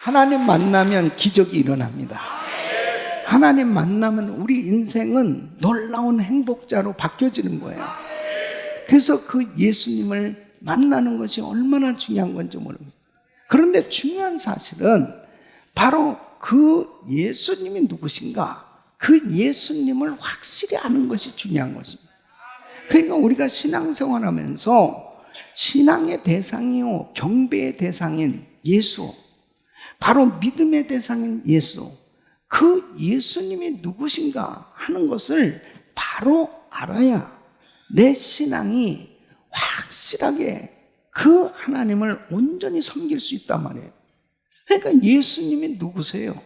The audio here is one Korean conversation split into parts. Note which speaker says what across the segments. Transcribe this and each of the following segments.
Speaker 1: 하나님 만나면 기적이 일어납니다. 하나님 만나면 우리 인생은 놀라운 행복자로 바뀌어지는 거예요. 그래서 그 예수님을 만나는 것이 얼마나 중요한 건지 모릅니다. 그런데 중요한 사실은 바로 그 예수님이 누구신가, 그 예수님을 확실히 아는 것이 중요한 것입니다. 그러니까 우리가 신앙생활하면서 신앙의 대상이요 경배의 대상인 예수, 바로 믿음의 대상인 예수, 그 예수님이 누구신가 하는 것을 바로 알아야 내 신앙이 확실하게 그 하나님을 온전히 섬길 수 있단 말이에요. 그러니까 예수님이 누구세요?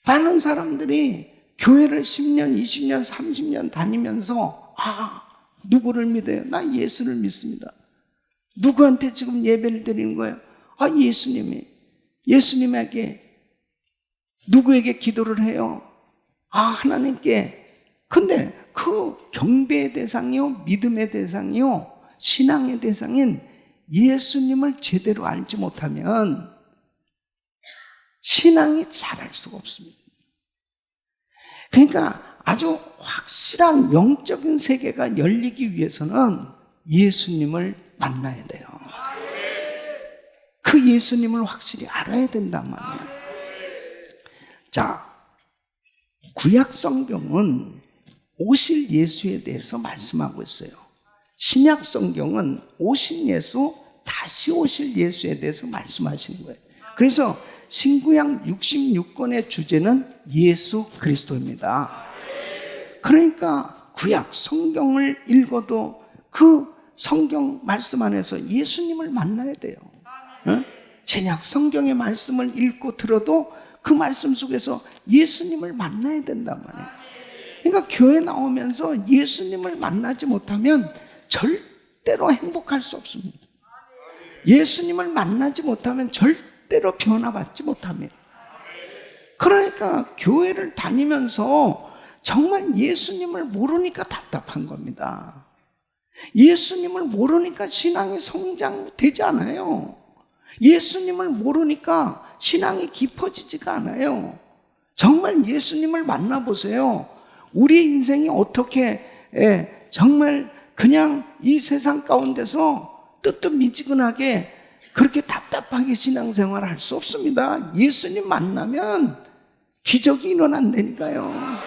Speaker 1: 많은 사람들이 교회를 10년, 20년, 30년 다니면서 누구를 믿어요? 나 예수를 믿습니다. 누구한테 지금 예배를 드리는 거예요? 예수님에게 누구에게 기도를 해요? 하나님께. 근데 그 경배의 대상이요 믿음의 대상이요 신앙의 대상인 예수님을 제대로 알지 못하면 신앙이 자랄 수가 없습니다. 그러니까 아주 확실한 영적인 세계가 열리기 위해서는 예수님을 만나야 돼요. 그 예수님을 확실히 알아야 된단 말이에요. 자, 구약 성경은 오실 예수에 대해서 말씀하고 있어요. 신약 성경은 오신 예수, 다시 오실 예수에 대해서 말씀하시는 거예요. 그래서 신구약 66권의 주제는 예수 그리스도입니다. 그러니까 구약 성경을 읽어도 그 성경 말씀 안에서 예수님을 만나야 돼요. 신약 성경의 말씀을 읽고 들어도 그 말씀 속에서 예수님을 만나야 된단 말이에요. 그러니까 교회 나오면서 예수님을 만나지 못하면 절대로 행복할 수 없습니다. 예수님을 만나지 못하면 절대로 변화받지 못합니다. 그러니까 교회를 다니면서 정말 예수님을 모르니까 답답한 겁니다. 예수님을 모르니까 신앙이 성장되지 않아요. 예수님을 모르니까 신앙이 깊어지지가 않아요. 정말 예수님을 만나보세요. 우리 인생이 어떻게 정말 그냥 이 세상 가운데서 뜨뜻미지근하게 그렇게 답답하게 신앙생활을 할 수 없습니다. 예수님 만나면 기적이 일어난다니까요.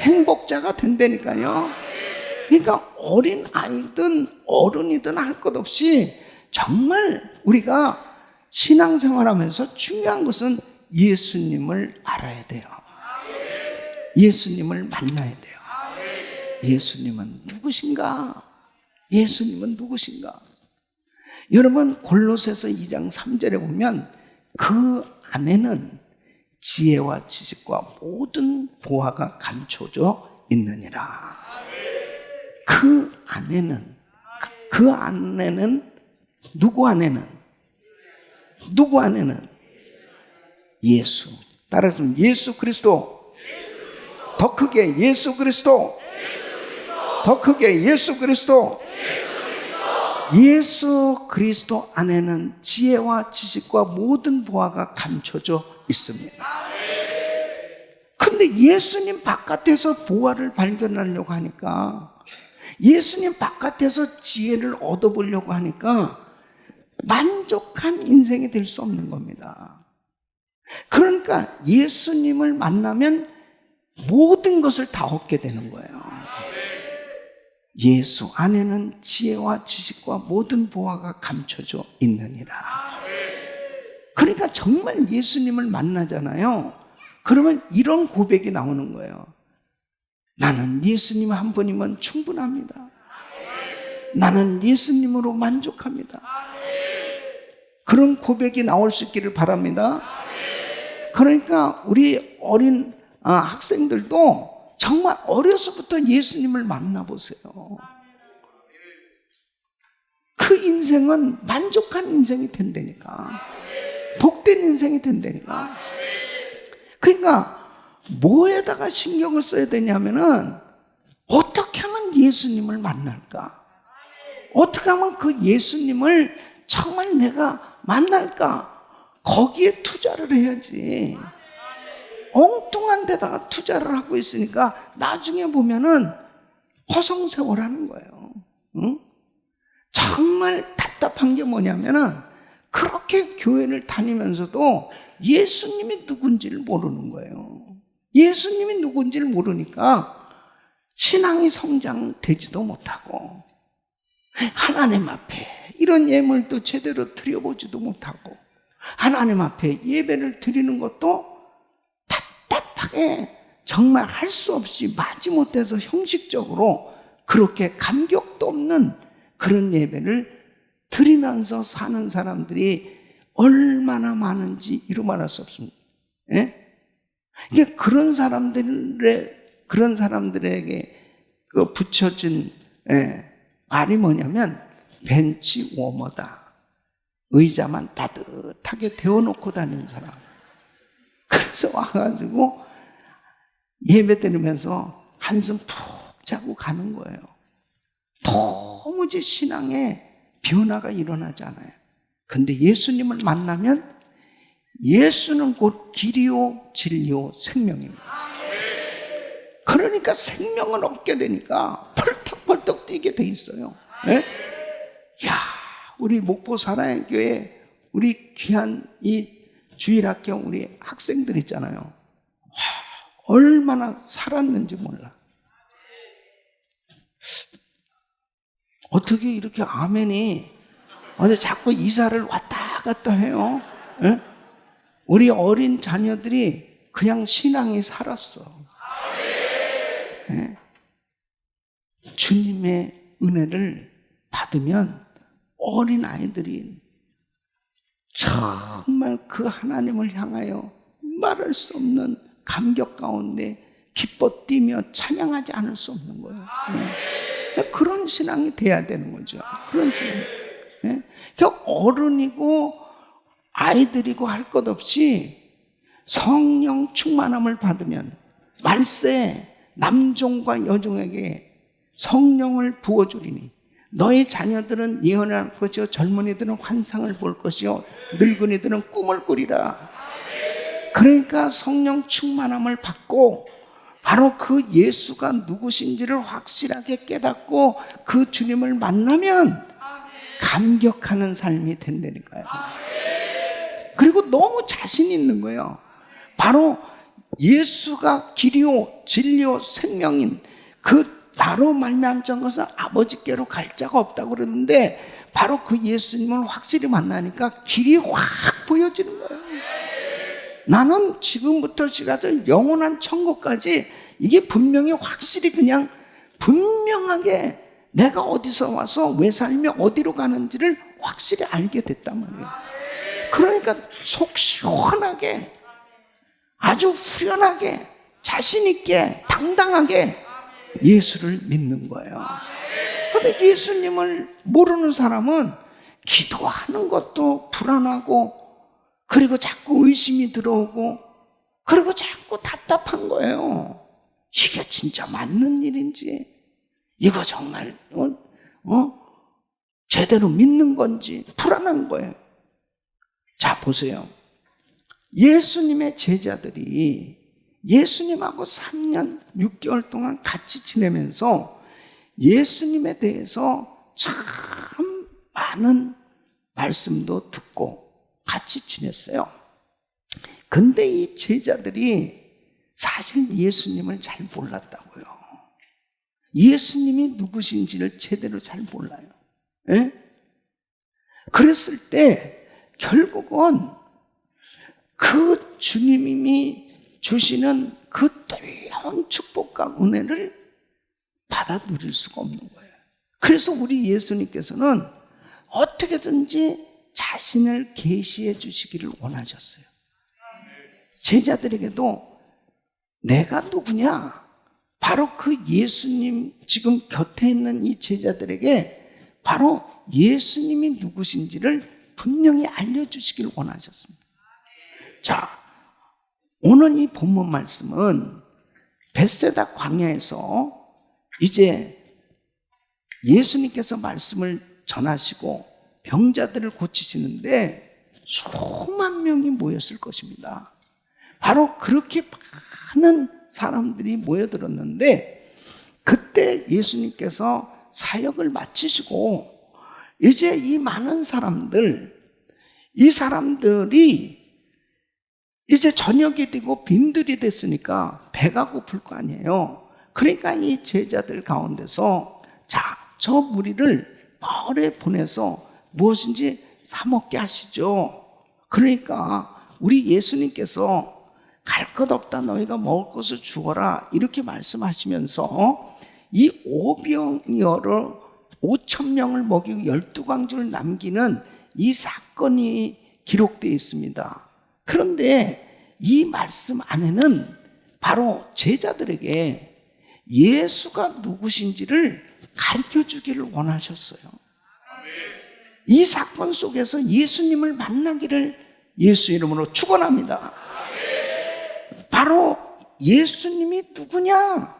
Speaker 1: 행복자가 된다니까요. 그러니까 어린 아이든 어른이든 할 것 없이 정말 우리가 신앙생활하면서 중요한 것은 예수님을 알아야 돼요. 예수님을 만나야 돼요. 예수님은 누구신가? 예수님은 누구신가? 여러분 골로새서 2장 3절에 보면 그 안에는 지혜와 지식과 모든 보화가 감춰져 있느니라. 그 안에는 누구 안에는? 누구 안에는? 예수. 따라서 예수 그리스도. 더 크게 예수 그리스도. 더 크게 예수 그리스도. 예수 그리스도 안에는 지혜와 지식과 모든 보화가 감춰져 있습니다. 근데 예수님 바깥에서 보화를 발견하려고 하니까, 예수님 바깥에서 지혜를 얻어보려고 하니까 만족한 인생이 될 수 없는 겁니다. 그러니까 예수님을 만나면 모든 것을 다 얻게 되는 거예요. 예수 안에는 지혜와 지식과 모든 보화가 감춰져 있느니라. 그러니까 정말 예수님을 만나잖아요. 그러면 이런 고백이 나오는 거예요. 나는 예수님 한 분이면 충분합니다. 나는 예수님으로 만족합니다. 그런 고백이 나올 수 있기를 바랍니다. 그러니까 우리 어린 학생들도 정말 어려서부터 예수님을 만나보세요. 그 인생은 만족한 인생이 된다니까. 복된 인생이 된다니까. 그러니까 뭐에다가 신경을 써야 되냐면은 어떻게 하면 예수님을 만날까? 어떻게 하면 그 예수님을 정말 내가 만날까? 거기에 투자를 해야지. 엉뚱한 데다가 투자를 하고 있으니까 나중에 보면은 허송세월하는 거예요. 응? 정말 답답한 게 뭐냐면은 그렇게 교회를 다니면서도 예수님이 누군지를 모르는 거예요. 예수님이 누군지를 모르니까 신앙이 성장되지도 못하고 하나님 앞에 이런 예물도 제대로 드려보지도 못하고 하나님 앞에 예배를 드리는 것도 답답하게 정말 할 수 없이 마지못해서 형식적으로 그렇게 감격도 없는 그런 예배를 드리면서 사는 사람들이 얼마나 많은지 이루 말할 수 없습니다. 예? 이게 그런 사람들에게 그 붙여진 말이 뭐냐면 벤치 워머다. 의자만 따뜻하게 데워놓고 다니는 사람. 그래서 와가지고 예배 드리면서 한숨 푹 자고 가는 거예요. 도무지 신앙에 변화가 일어나지 않아요. 근데 예수님을 만나면 예수는 곧 길이요 진리요 생명입니다. 그러니까 생명을 얻게 되니까 펄떡펄떡 뛰게 돼 있어요. 네? 야, 우리 목포 사랑의 교회 우리 귀한 이 주일학교 우리 학생들 있잖아요. 와, 얼마나 살았는지 몰라. 어떻게 이렇게 아멘이 자꾸 이사를 왔다 갔다 해요? 네? 우리 어린 자녀들이 그냥 신앙이 살았어. 네? 주님의 은혜를 받으면 어린 아이들이 정말 그 하나님을 향하여 말할 수 없는 감격 가운데 기뻐 뛰며 찬양하지 않을 수 없는 거예요. 네? 그런 신앙이 돼야 되는 거죠. 그런 신앙. 네? 그러니까 어른이고 아이들이고 할 것 없이 성령 충만함을 받으면 말세 남종과 여종에게 성령을 부어주리니 너의 자녀들은 예언할 것이요 젊은이들은 환상을 볼 것이요 늙은이들은 꿈을 꾸리라. 그러니까 성령 충만함을 받고 바로 그 예수가 누구신지를 확실하게 깨닫고 그 주님을 만나면 감격하는 삶이 된다니까요. 그리고 너무 자신 있는 거예요. 바로 예수가 길이요 진리요 생명인 그 나로 말미암은 것은 아버지께로 갈 자가 없다고 그러는데 바로 그 예수님을 확실히 만나니까 길이 확 보여지는 거예요. 나는 지금부터 시작해서 영원한 천국까지 이게 분명히 확실히 그냥 분명하게 내가 어디서 와서 왜 살며 어디로 가는지를 확실히 알게 됐단 말이에요. 그러니까 속 시원하게 아주 후련하게 자신 있게 당당하게 예수를 믿는 거예요. 그런데 예수님을 모르는 사람은 기도하는 것도 불안하고 그리고 자꾸 의심이 들어오고 그리고 자꾸 답답한 거예요. 이게 진짜 맞는 일인지 이거 정말 제대로 믿는 건지 불안한 거예요. 자, 보세요. 예수님의 제자들이 예수님하고 3년 6개월 동안 같이 지내면서 예수님에 대해서 참 많은 말씀도 듣고 같이 지냈어요. 근데 이 제자들이 사실 예수님을 잘 몰랐다고요. 예수님이 누구신지를 제대로 잘 몰라요. 예? 그랬을 때 결국은 그 주님이 주시는 그 놀라운 축복과 은혜를 받아 누릴 수가 없는 거예요. 그래서 우리 예수님께서는 어떻게든지 자신을 계시해 주시기를 원하셨어요. 제자들에게도 내가 누구냐? 바로 그 예수님 지금 곁에 있는 이 제자들에게 바로 예수님이 누구신지를 분명히 알려주시길 원하셨습니다. 자, 오늘 이 본문 말씀은 벳세다 광야에서 이제 예수님께서 말씀을 전하시고 병자들을 고치시는데 수만 명이 모였을 것입니다. 바로 그렇게 많은 사람들이 모여들었는데 그때 예수님께서 사역을 마치시고 이제 이 많은 사람들, 이 사람들이 이제 저녁이 되고 빈들이 됐으니까 배가 고플 거 아니에요. 그러니까 이 제자들 가운데서 자, 저 무리를 마을에 보내서 무엇인지 사 먹게 하시죠. 그러니까 우리 예수님께서 갈 것 없다 너희가 먹을 것을 주어라 이렇게 말씀하시면서 이 오병이어를 5,000명을 먹이고 12광주를 남기는 이 사건이 기록되어 있습니다. 그런데 이 말씀 안에는 바로 제자들에게 예수가 누구신지를 가르쳐 주기를 원하셨어요. 이 사건 속에서 예수님을 만나기를 예수 이름으로 축원합니다. 바로 예수님이 누구냐?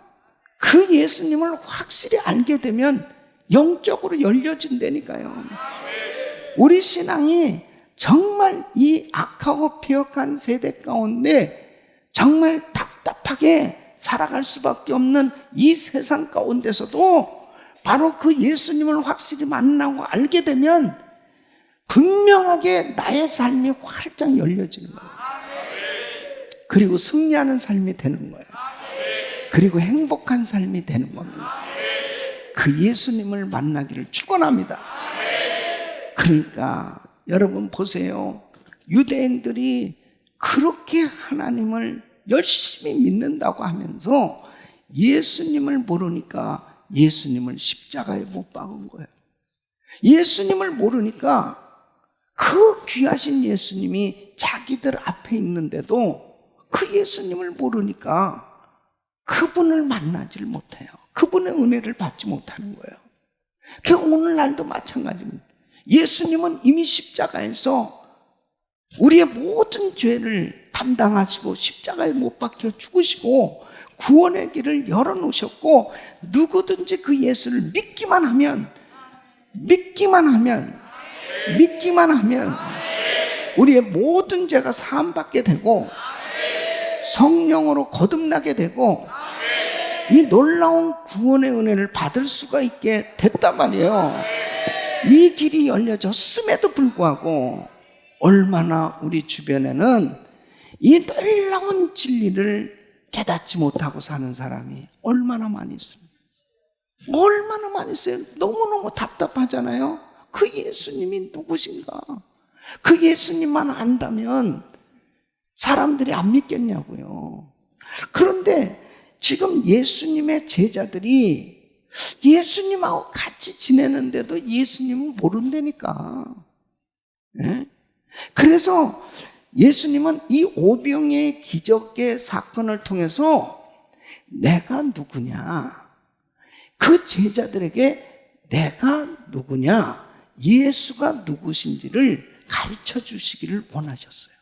Speaker 1: 그 예수님을 확실히 알게 되면 영적으로 열려진다니까요. 우리 신앙이 정말 이 악하고 폐역한 세대 가운데 정말 답답하게 살아갈 수밖에 없는 이 세상 가운데서도 바로 그 예수님을 확실히 만나고 알게 되면 분명하게 나의 삶이 활짝 열려지는 거예요. 그리고 승리하는 삶이 되는 거예요. 그리고 행복한 삶이 되는 겁니다. 그 예수님을 만나기를 축원합니다. 그러니까 여러분 보세요. 유대인들이 그렇게 하나님을 열심히 믿는다고 하면서 예수님을 모르니까 예수님을 십자가에 못 박은 거예요. 예수님을 모르니까 그 귀하신 예수님이 자기들 앞에 있는데도 그 예수님을 모르니까 그분을 만나질 못해요. 그분의 은혜를 받지 못하는 거예요. 그 오늘날도 마찬가지입니다. 예수님은 이미 십자가에서 우리의 모든 죄를 담당하시고 십자가에 못 박혀 죽으시고 구원의 길을 열어놓으셨고 누구든지 그 예수를 믿기만 하면 우리의 모든 죄가 사함받게 되고 성령으로 거듭나게 되고 이 놀라운 구원의 은혜를 받을 수가 있게 됐단 말이에요. 이 길이 열려졌음에도 불구하고 얼마나 우리 주변에는 이 놀라운 진리를 깨닫지 못하고 사는 사람이 얼마나 많이 있습니다. 얼마나 많이 있어요. 너무너무 답답하잖아요. 그 예수님이 누구신가? 그 예수님만 안다면 사람들이 안 믿겠냐고요. 그런데 지금 예수님의 제자들이 예수님하고 같이 지내는데도 예수님은 모른다니까. 네? 그래서 예수님은 이 오병이의 기적의 사건을 통해서 내가 누구냐, 그 제자들에게 내가 누구냐, 예수가 누구신지를 가르쳐 주시기를 원하셨어요.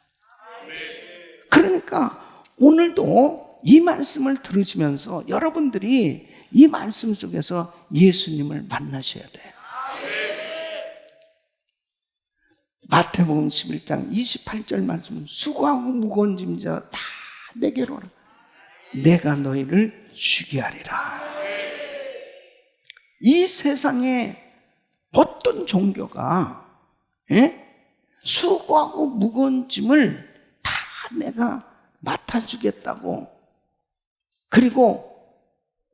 Speaker 1: 그러니까 오늘도 이 말씀을 들으시면서 여러분들이 이 말씀 속에서 예수님을 만나셔야 돼요. 마태복음 11장 28절 말씀, 수고하고 무거운 짐 자 다 내게로 오라. 내가 너희를 쉬게 하리라. 이 세상에 어떤 종교가 수고하고 무거운 짐을 다 내가 맡아주겠다고, 그리고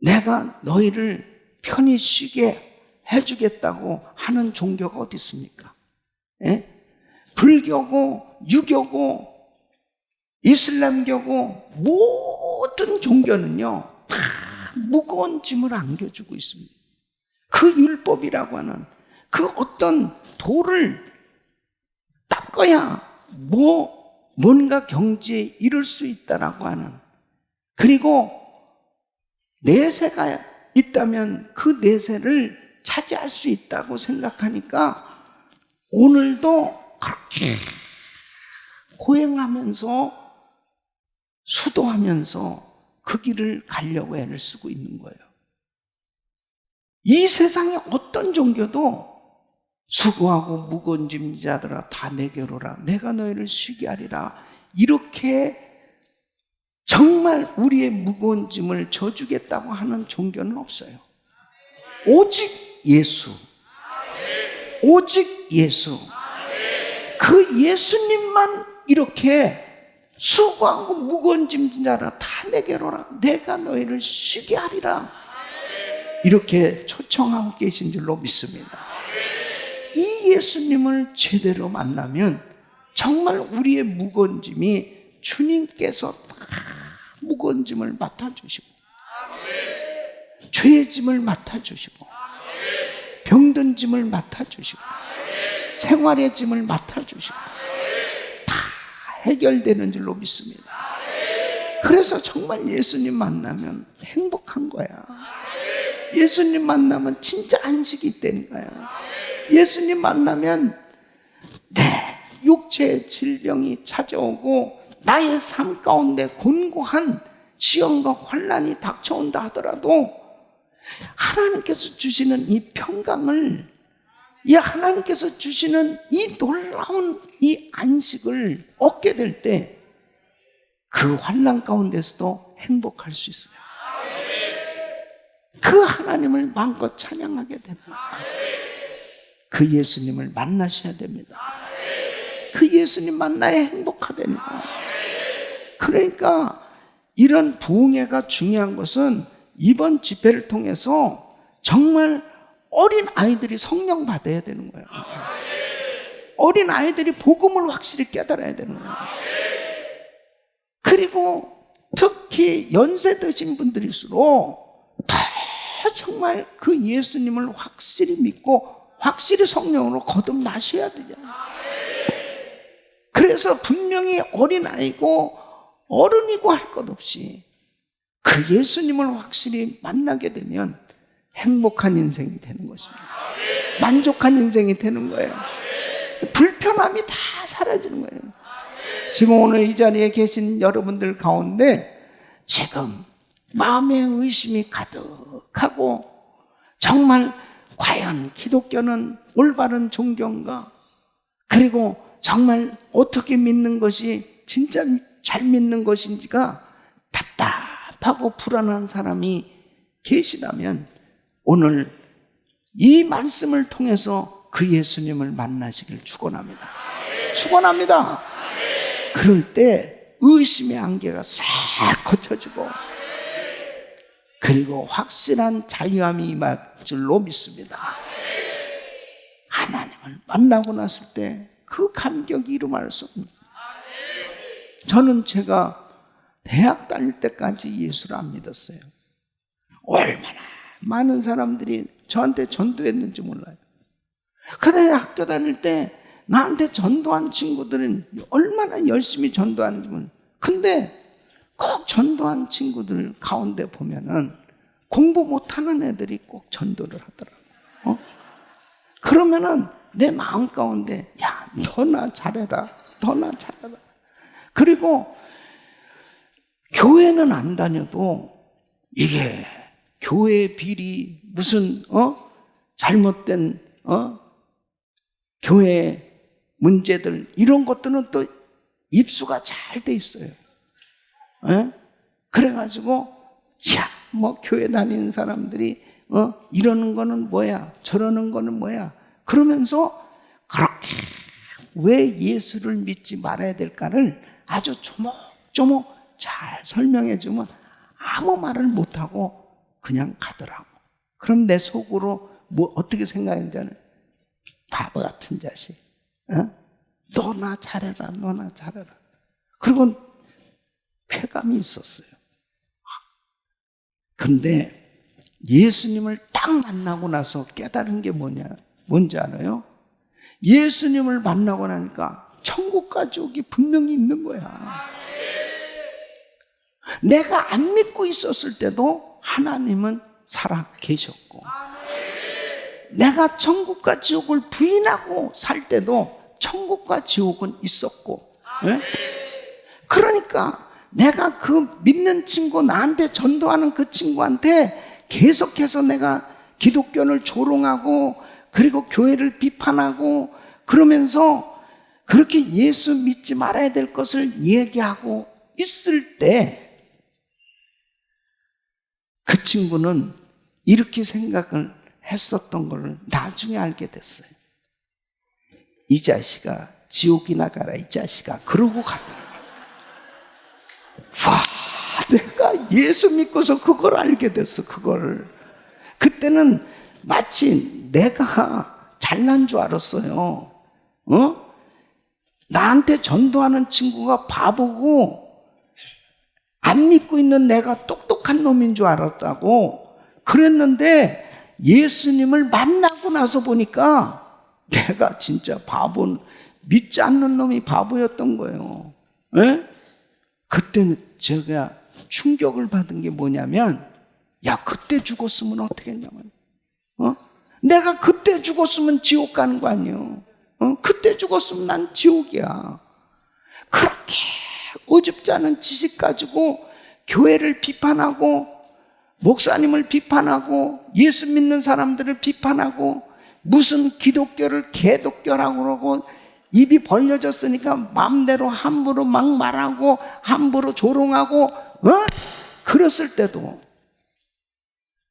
Speaker 1: 내가 너희를 편히 쉬게 해주겠다고 하는 종교가 어디 있습니까? 불교고 유교고 이슬람교고 모든 종교는요 다 무거운 짐을 안겨주고 있습니다. 그 율법이라고 하는 그 어떤 도를 닦아야 뭔가 경지에 이룰 수 있다라고 하는, 그리고 내세가 있다면 그 내세를 차지할 수 있다고 생각하니까 오늘도 그렇게 고행하면서 수도하면서 그 길을 가려고 애를 쓰고 있는 거예요. 이 세상의 어떤 종교도 수고하고 무거운 짐 자들아 다 내게로 오라. 내가 너희를 쉬게 하리라. 이렇게 정말 우리의 무거운 짐을 져주겠다고 하는 종교는 없어요. 오직 예수. 오직 예수. 그 예수님만 이렇게 수고하고 무거운 짐진 자라 다 내게로 오라. 내가 너희를 쉬게 하리라. 이렇게 초청하고 계신 줄로 믿습니다. 이 예수님을 제대로 만나면 정말 우리의 무거운 짐이 주님께서 다 무거운 짐을 맡아주시고, 죄의 짐을 맡아주시고, 병든 짐을 맡아주시고, 생활의 짐을 맡아주시고 다 해결되는 줄로 믿습니다. 그래서 정말 예수님 만나면 행복한 거야. 예수님 만나면 진짜 안식이 있다는 거야. 예수님 만나면 내 육체의 질병이 찾아오고 나의 삶 가운데 곤고한 시험과 환난이 닥쳐온다 하더라도 하나님께서 주시는 이 평강을, 이 하나님께서 주시는 이 놀라운 이 안식을 얻게 될 때 그 환난 가운데서도 행복할 수 있어요. 그 하나님을 마음껏 찬양하게 됩니다. 그 예수님을 만나셔야 됩니다. 그 예수님 만나야 행복하다니까. 그러니까 이런 부흥회가 중요한 것은 이번 집회를 통해서 정말 어린 아이들이 성령 받아야 되는 거예요. 어린 아이들이 복음을 확실히 깨달아야 되는 거예요. 그리고 특히 연세 드신 분들일수록 더 정말 그 예수님을 확실히 믿고 확실히 성령으로 거듭나셔야 되잖아요. 그래서 분명히 어린아이고 어른이고 할 것 없이 그 예수님을 확실히 만나게 되면 행복한 인생이 되는 것입니다. 만족한 인생이 되는 거예요. 불편함이 다 사라지는 거예요. 지금 오늘 이 자리에 계신 여러분들 가운데 지금 마음에 의심이 가득하고 정말 과연 기독교는 올바른 종교인가? 그리고 정말 어떻게 믿는 것이 진짜 잘 믿는 것인지가 답답하고 불안한 사람이 계시다면 오늘 이 말씀을 통해서 그 예수님을 만나시길 축원합니다. 축원합니다. 그럴 때 의심의 안개가 싹 걷혀지고 그리고 확실한 자유함이 임할 줄로 믿습니다. 하나님을 만나고 났을 때 그 감격이 이루말 수 없습니다. 저는 제가 대학 다닐 때까지 예수를 안 믿었어요. 얼마나 많은 사람들이 저한테 전도했는지 몰라요. 그런데 학교 다닐 때 나한테 전도한 친구들은 얼마나 열심히 전도하는지 몰라요. 근데 꼭 전도한 친구들 가운데 보면은 공부 못하는 애들이 꼭 전도를 하더라고요. 그러면은 내 마음 가운데 야, 너나 잘해라, 너나 잘해라. 그리고 교회는 안 다녀도 이게 교회 비리 무슨 잘못된 교회 문제들 이런 것들은 또 입수가 잘 돼 있어요. 그래가지고 야, 뭐 교회 다니는 사람들이 이러는 거는 뭐야, 저러는 거는 뭐야. 그러면서 그렇게 왜 예수를 믿지 말아야 될까를 아주 조목조목 잘 설명해 주면 아무 말을 못하고 그냥 가더라고. 그럼 내 속으로 뭐 어떻게 생각했는지 아는 바보 같은 자식. 너나 잘해라, 너나 잘해라. 그리고 쾌감이 있었어요. 근데 예수님을 딱 만나고 나서 깨달은 게 뭔지 알아요? 예수님을 만나고 나니까 천국 가족이 분명히 있는 거야. 내가 안 믿고 있었을 때도 하나님은 살아 계셨고, 내가 천국과 지옥을 부인하고 살 때도 천국과 지옥은 있었고, 그러니까 내가 그 믿는 친구, 나한테 전도하는 그 친구한테 계속해서 내가 기독교를 조롱하고 그리고 교회를 비판하고 그러면서 그렇게 예수 믿지 말아야 될 것을 얘기하고 있을 때 그 친구는 이렇게 생각을 했었던 걸 나중에 알게 됐어요. 이 자식아 지옥이나 가라 이 자식아 그러고 가더라고요. 와, 내가 예수 믿고서 그걸 알게 됐어. 그걸 그때는 마치 내가 잘난 줄 알았어요. 나한테 전도하는 친구가 바보고 안 믿고 있는 내가 똑똑한 놈인 줄 알았다고 그랬는데 예수님을 만나고 나서 보니까 내가 진짜 믿지 않는 놈이 바보였던 거예요. 에? 그때는 제가 충격을 받은 게 뭐냐면 야 그때 죽었으면 어떻게 했냐면 내가 그때 죽었으면 지옥 가는 거 아니에요. 그때 죽었으면 난 지옥이야. 그렇게 어줍지 않은 지식 가지고 교회를 비판하고 목사님을 비판하고 예수 믿는 사람들을 비판하고 무슨 기독교를 개독교라고 그러고 입이 벌려졌으니까 마음대로 함부로 막 말하고 함부로 조롱하고 그랬을 때도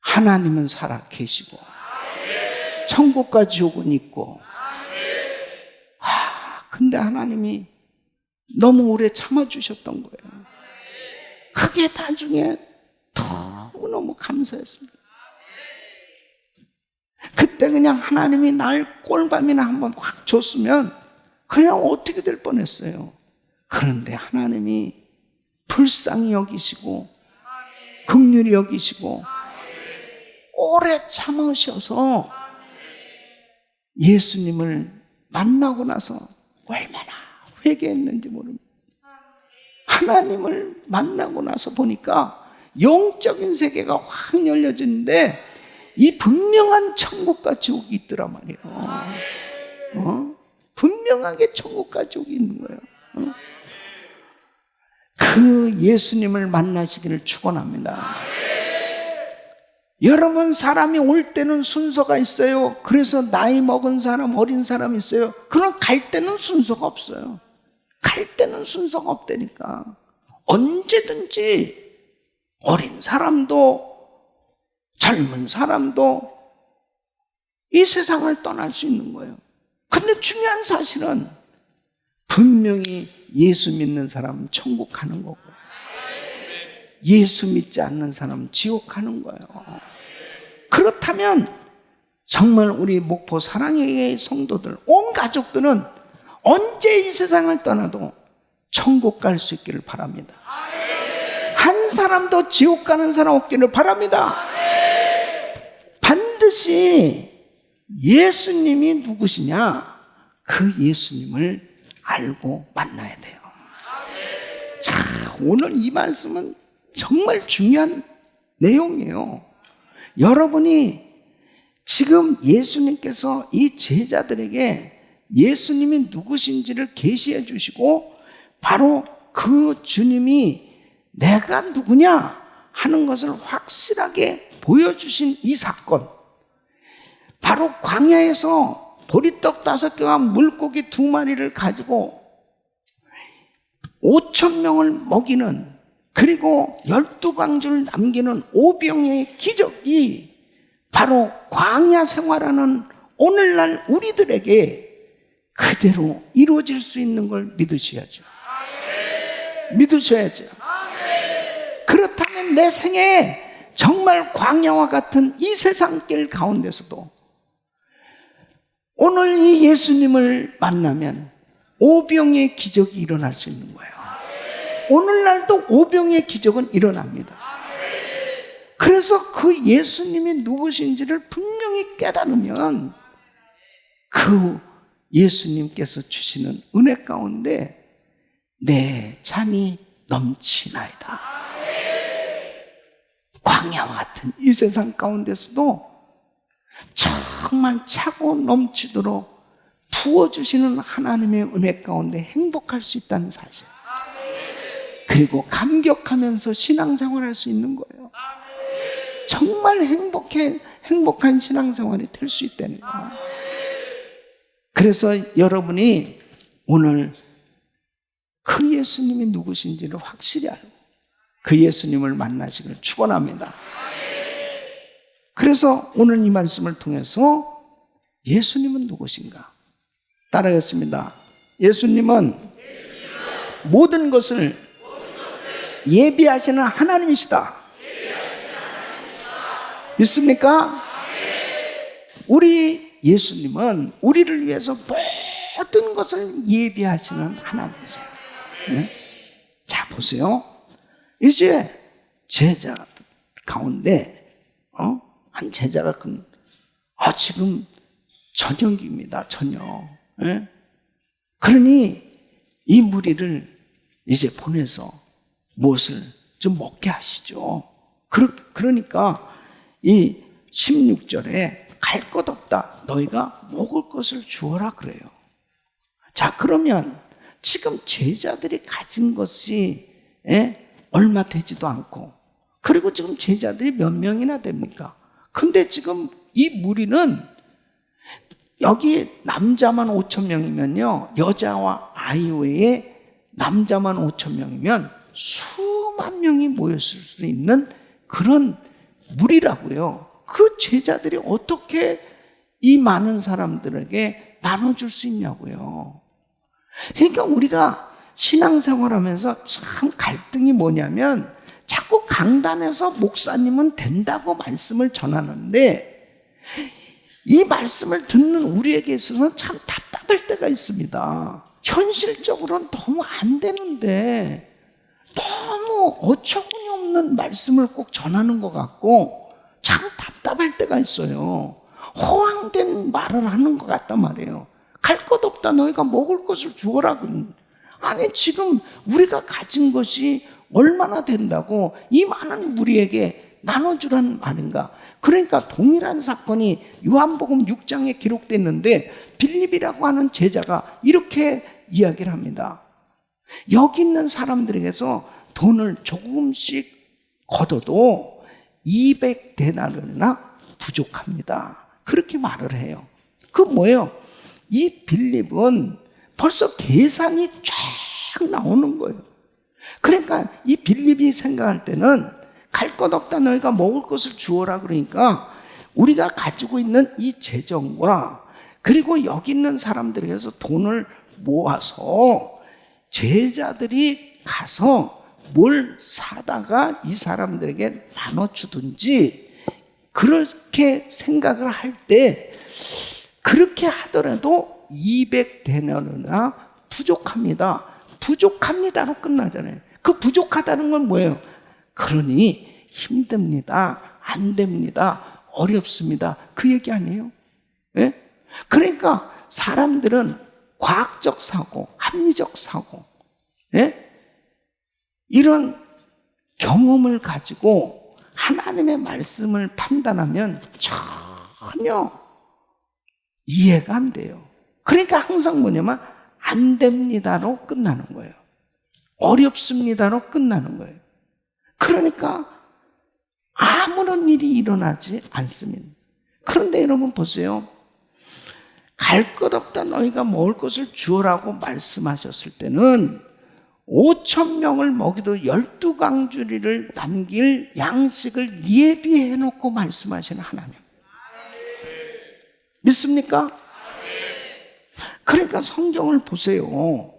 Speaker 1: 하나님은 살아 계시고 천국과 지옥은 있고 근데 하나님이 너무 오래 참아주셨던 거예요. 그게 나중에 너무너무 감사했습니다. 그때 그냥 하나님이 날 꼴밤이나 한번 확 줬으면 그냥 어떻게 될 뻔했어요. 그런데 하나님이 불쌍히 여기시고 긍휼히 여기시고 오래 참으셔서 예수님을 만나고 나서 얼마나 회개했는지 모릅니다. 하나님을 만나고 나서 보니까 영적인 세계가 확 열려지는데 이 분명한 천국과 지옥이 있더라 말이에요. 분명하게 천국과 지옥이 있는 거예요. 그 예수님을 만나시기를 축원합니다. 여러분 사람이 올 때는 순서가 있어요. 그래서 나이 먹은 사람 어린 사람 있어요. 그럼 갈 때는 순서가 없어요. 갈 때는 순서가 없다니까. 언제든지 어린 사람도 젊은 사람도 이 세상을 떠날 수 있는 거예요. 근데 중요한 사실은 분명히 예수 믿는 사람은 천국 가는 거고 예수 믿지 않는 사람은 지옥 가는 거예요. 그렇다면 정말 우리 목포 사랑의 성도들 온 가족들은 언제 이 세상을 떠나도 천국 갈 수 있기를 바랍니다. 한 사람도 지옥 가는 사람 없기를 바랍니다. 반드시 예수님이 누구시냐 그 예수님을 알고 만나야 돼요. 자, 오늘 이 말씀은 정말 중요한 내용이에요. 여러분이 지금 예수님께서 이 제자들에게 예수님이 누구신지를 계시해 주시고 바로 그 주님이 내가 누구냐 하는 것을 확실하게 보여주신 이 사건, 바로 광야에서 보리떡 5개와 물고기 2마리를 가지고 5,000명을 먹이는, 그리고 12광주를 남기는 오병이어의 기적이 바로 광야 생활하는 오늘날 우리들에게 그대로 이루어질 수 있는 걸 믿으셔야죠. 믿으셔야죠. 그렇다면 내 생에 정말 광야와 같은 이 세상길 가운데서도 오늘 이 예수님을 만나면 오병이의 기적이 일어날 수 있는 거예요. 오늘날도 오병이의 기적은 일어납니다. 그래서 그 예수님이 누구신지를 분명히 깨달으면 그 예수님께서 주시는 은혜 가운데 내 잔이 넘치나이다. 광야와 같은 이 세상 가운데서도 정말 차고 넘치도록 부어주시는 하나님의 은혜 가운데 행복할 수 있다는 사실, 그리고 감격하면서 신앙생활할 수 있는 거예요. 정말 행복한 신앙생활이 될 수 있다는 거예요. 그래서 여러분이 오늘 그 예수님이 누구신지를 확실히 알고 그 예수님을 만나시기를 축원합니다. 그래서 오늘 이 말씀을 통해서 예수님은 누구신가? 따라하겠습니다. 예수님은 모든 것을 예비하시는 하나님이시다. 믿습니까? 우리 예수님은 우리를 위해서 모든 것을 예비하시는 하나님이세요. 네? 자, 보세요. 이제 제자 가운데 한 제자가 지금 저녁입니다. 저녁. 네? 그러니 이 무리를 이제 보내서 무엇을 좀 먹게 하시죠. 그러니까 이 16절에 갈 것 없다. 너희가 먹을 것을 주어라 그래요. 자, 그러면 지금 제자들이 가진 것이 얼마 되지도 않고, 그리고 지금 제자들이 몇 명이나 됩니까? 근데 지금 이 무리는 여기 남자만 5천 명이면요, 여자와 아이 외에 남자만 5천 명이면 수만 명이 모였을 수 있는 그런 무리라고요. 그 제자들이 어떻게 이 많은 사람들에게 나눠줄 수 있냐고요. 그러니까 우리가 신앙생활 하면서 참 갈등이 뭐냐면, 자꾸 강단에서 목사님은 된다고 말씀을 전하는데 이 말씀을 듣는 우리에게 있어서는 참 답답할 때가 있습니다. 현실적으로는 너무 안 되는데 너무 어처구니 없는 말씀을 꼭 전하는 것 같고 참 답답할 때가 있어요. 허황된 말을 하는 것 같단 말이에요. 갈 것 없다. 너희가 먹을 것을 주어라. 아니, 지금 우리가 가진 것이 얼마나 된다고 이 많은 무리에게 나눠주라는 말인가? 그러니까 동일한 사건이 요한복음 6장에 기록됐는데 빌립이라고 하는 제자가 이렇게 이야기를 합니다. 여기 있는 사람들에게서 돈을 조금씩 걷어도 200데나리나 부족합니다. 그렇게 말을 해요. 그 뭐예요? 이 빌립은 벌써 계산이 쫙 나오는 거예요. 그러니까 이 빌립이 생각할 때는 갈 것 없다. 너희가 먹을 것을 주어라. 그러니까 우리가 가지고 있는 이 재정과 그리고 여기 있는 사람들에게서 돈을 모아서 제자들이 가서 뭘 사다가 이 사람들에게 나눠주든지 그렇게 생각을 할 때 그렇게 하더라도 200데나리나 부족합니다. 부족합니다로 끝나잖아요. 그 부족하다는 건 뭐예요? 그러니 힘듭니다. 안 됩니다. 어렵습니다. 그 얘기 아니에요? 예? 그러니까 사람들은 과학적 사고, 합리적 사고, 예? 이런 경험을 가지고 하나님의 말씀을 판단하면 전혀 이해가 안 돼요. 그러니까 항상 뭐냐면 안 됩니다로 끝나는 거예요. 어렵습니다로 끝나는 거예요. 그러니까 아무런 일이 일어나지 않습니다. 그런데 여러분 보세요. 갈 것 없다. 너희가 먹을 것을 주어라고 말씀하셨을 때는 5천 명을 먹이도 12강주리를 남길 양식을 예비해 놓고 말씀하시는 하나님. 믿습니까? 그러니까 성경을 보세요.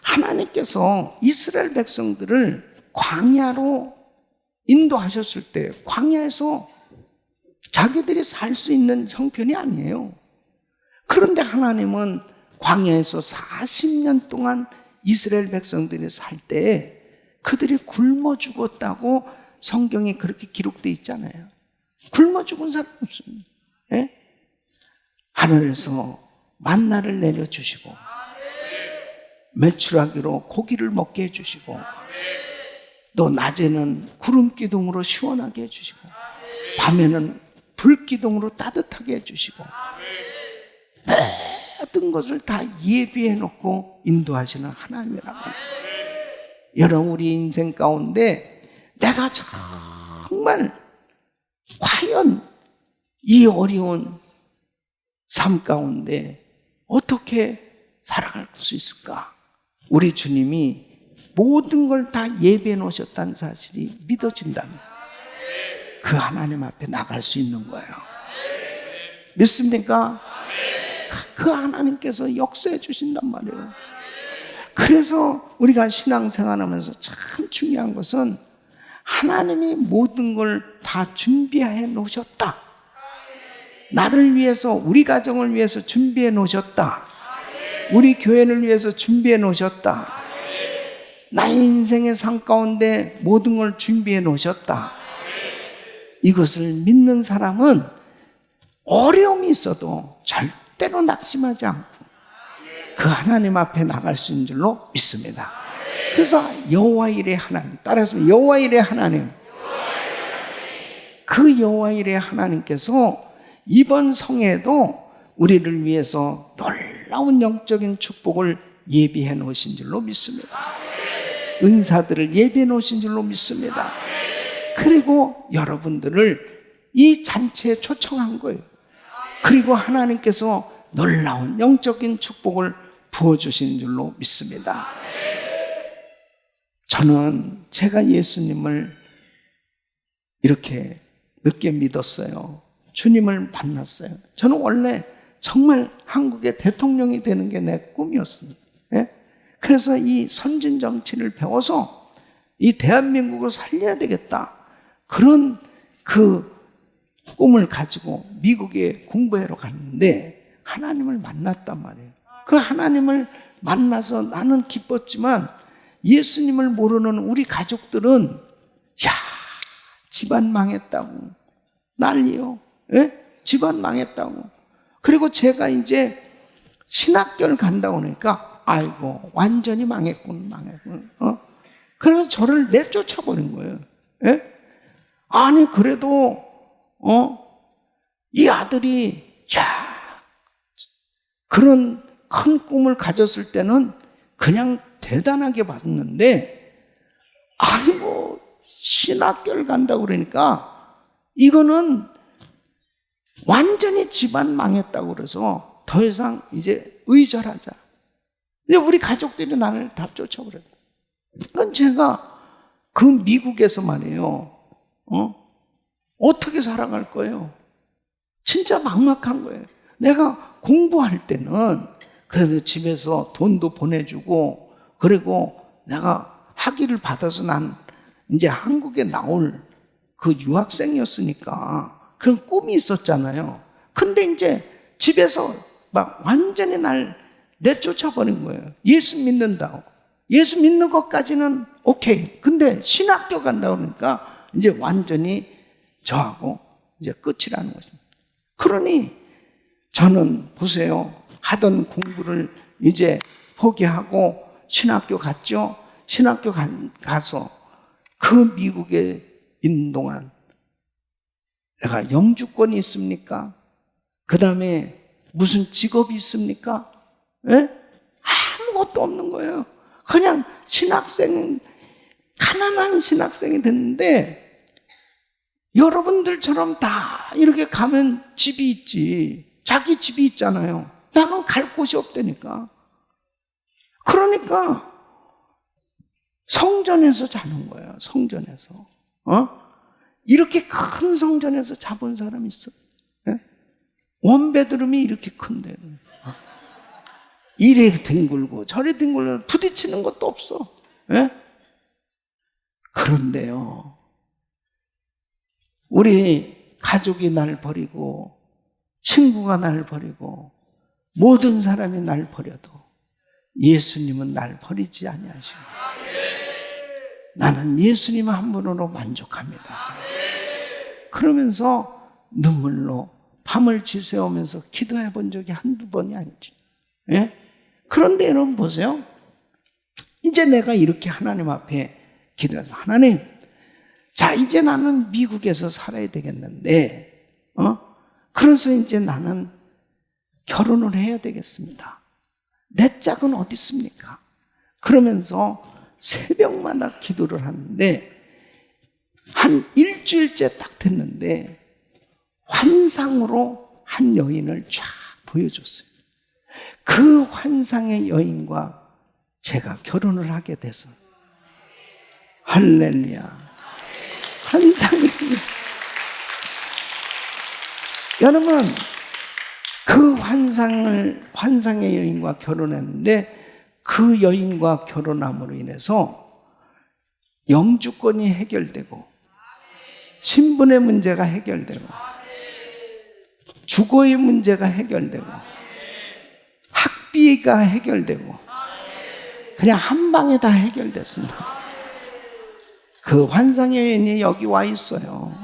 Speaker 1: 하나님께서 이스라엘 백성들을 광야로 인도하셨을 때 광야에서 자기들이 살 수 있는 형편이 아니에요. 그런데 하나님은 광야에서 40년 동안 이스라엘 백성들이 살 때 그들이 굶어 죽었다고 성경에 그렇게 기록되어 있잖아요. 굶어 죽은 사람 없습니다. 예? 하늘에서 만나를 내려주시고 메추라기로 고기를 먹게 해주시고 또 낮에는 구름 기둥으로 시원하게 해주시고 밤에는 불 기둥으로 따뜻하게 해주시고 모든 것을 다 예비해 놓고 인도하시는 하나님이라고. 여러분, 우리 인생 가운데 내가 정말 과연 이 어려운 삶 가운데 어떻게 살아갈 수 있을까? 우리 주님이 모든 걸 다 예비해 놓으셨다는 사실이 믿어진다면 그 하나님 앞에 나갈 수 있는 거예요. 믿습니까? 그 하나님께서 역사해 주신단 말이에요. 그래서 우리가 신앙생활하면서 참 중요한 것은 하나님이 모든 걸 다 준비해 놓으셨다. 나를 위해서, 우리 가정을 위해서 준비해 놓으셨다. 우리 교회를 위해서 준비해 놓으셨다. 나의 인생의 삶 가운데 모든 걸 준비해 놓으셨다. 이것을 믿는 사람은 어려움이 있어도 절대로 낙심하지 않고 그 하나님 앞에 나갈 수 있는 줄로 믿습니다. 그래서 여호와 일의 하나님, 따라서 여호와 일의 하나님, 그 여호와 일의 하나님께서 이번 성회에도 우리를 위해서 놀라운 영적인 축복을 예비해 놓으신 줄로 믿습니다. 은사들을 예비해 놓으신 줄로 믿습니다. 그리고 여러분들을 이 잔치에 초청한 거예요. 그리고 하나님께서 놀라운 영적인 축복을 부어주시는 줄로 믿습니다. 저는 제가 예수님을 이렇게 늦게 믿었어요. 주님을 만났어요. 저는 원래 정말 한국의 대통령이 되는 게 내 꿈이었습니다. 예? 그래서 이 선진 정치를 배워서 이 대한민국을 살려야 되겠다. 그런 그 꿈을 가지고 미국에 공부하러 갔는데 하나님을 만났단 말이에요. 그 하나님을 만나서 나는 기뻤지만 예수님을 모르는 우리 가족들은 야, 집안 망했다고 난리요. 예? 집안 망했다고. 그리고 제가 이제 신학교를 간다고 하니까 아이고 완전히 망했군. 그래서 저를 내쫓아 버린 거예요. 예? 아니 그래도 이 아들이 그런 큰 꿈을 가졌을 때는 그냥 대단하게 봤는데 아이고 신학교를 간다고 그러니까 이거는 완전히 집안 망했다고 그래서 더 이상 이제 의절하자. 근데 우리 가족들이 나를 다 쫓아버려요. 그건 제가 그 미국에서 말이에요. 어떻게 살아갈 거예요? 진짜 막막한 거예요. 내가 공부할 때는 그래도 집에서 돈도 보내주고 그리고 내가 학위를 받아서 난 이제 한국에 나올 그 유학생이었으니까 그런 꿈이 있었잖아요. 근데 이제 집에서 막 완전히 날 내쫓아버린 거예요. 예수 믿는다고. 예수 믿는 것까지는 오케이. 근데 신학교 간다고 그러니까 이제 완전히 저하고 이제 끝이라는 것입니다. 그러니 저는 보세요. 하던 공부를 이제 포기하고 신학교 갔죠. 신학교 가서 그 미국에 있는 동안 내가 영주권이 있습니까? 그 다음에 무슨 직업이 있습니까? 예? 아무것도 없는 거예요. 그냥 신학생, 가난한 신학생이 됐는데 여러분들처럼 다 이렇게 가면 집이 있지. 자기 집이 있잖아요. 나는 갈 곳이 없다니까. 그러니까 성전에서 자는 거예요. 성전에서. 이렇게 큰 성전에서 자본 사람이 있어. 예? 원베드룸이 이렇게 큰데. 이래 뒹굴고 저래 뒹굴고 부딪히는 것도 없어. 예? 그런데요. 우리 가족이 날 버리고 친구가 날 버리고 모든 사람이 날 버려도 예수님은 날 버리지 아니하십니다. 나는 예수님 한 분으로 만족합니다. 그러면서 눈물로 밤을 지새우면서 기도해 본 적이 한두 번이 아니지. 예? 그런데 여러분 보세요. 이제 내가 이렇게 하나님 앞에 기도해서 하나님, 자 이제 나는 미국에서 살아야 되겠는데 그래서 이제 나는 결혼을 해야 되겠습니다. 내 짝은 어디 있습니까? 그러면서 새벽마다 기도를 하는데 한 일주일째 딱 됐는데 환상으로 한 여인을 쫙 보여줬어요. 그 환상의 여인과 제가 결혼을 하게 돼서 할렐루야. 환상의 여러분, 그 환상의 여인과 결혼했는데 그 여인과 결혼함으로 인해서 영주권이 해결되고 신분의 문제가 해결되고 주거의 문제가 해결되고 학비가 해결되고 그냥 한 방에 다 해결됐습니다. 그 환상의 여인이 여기 와 있어요.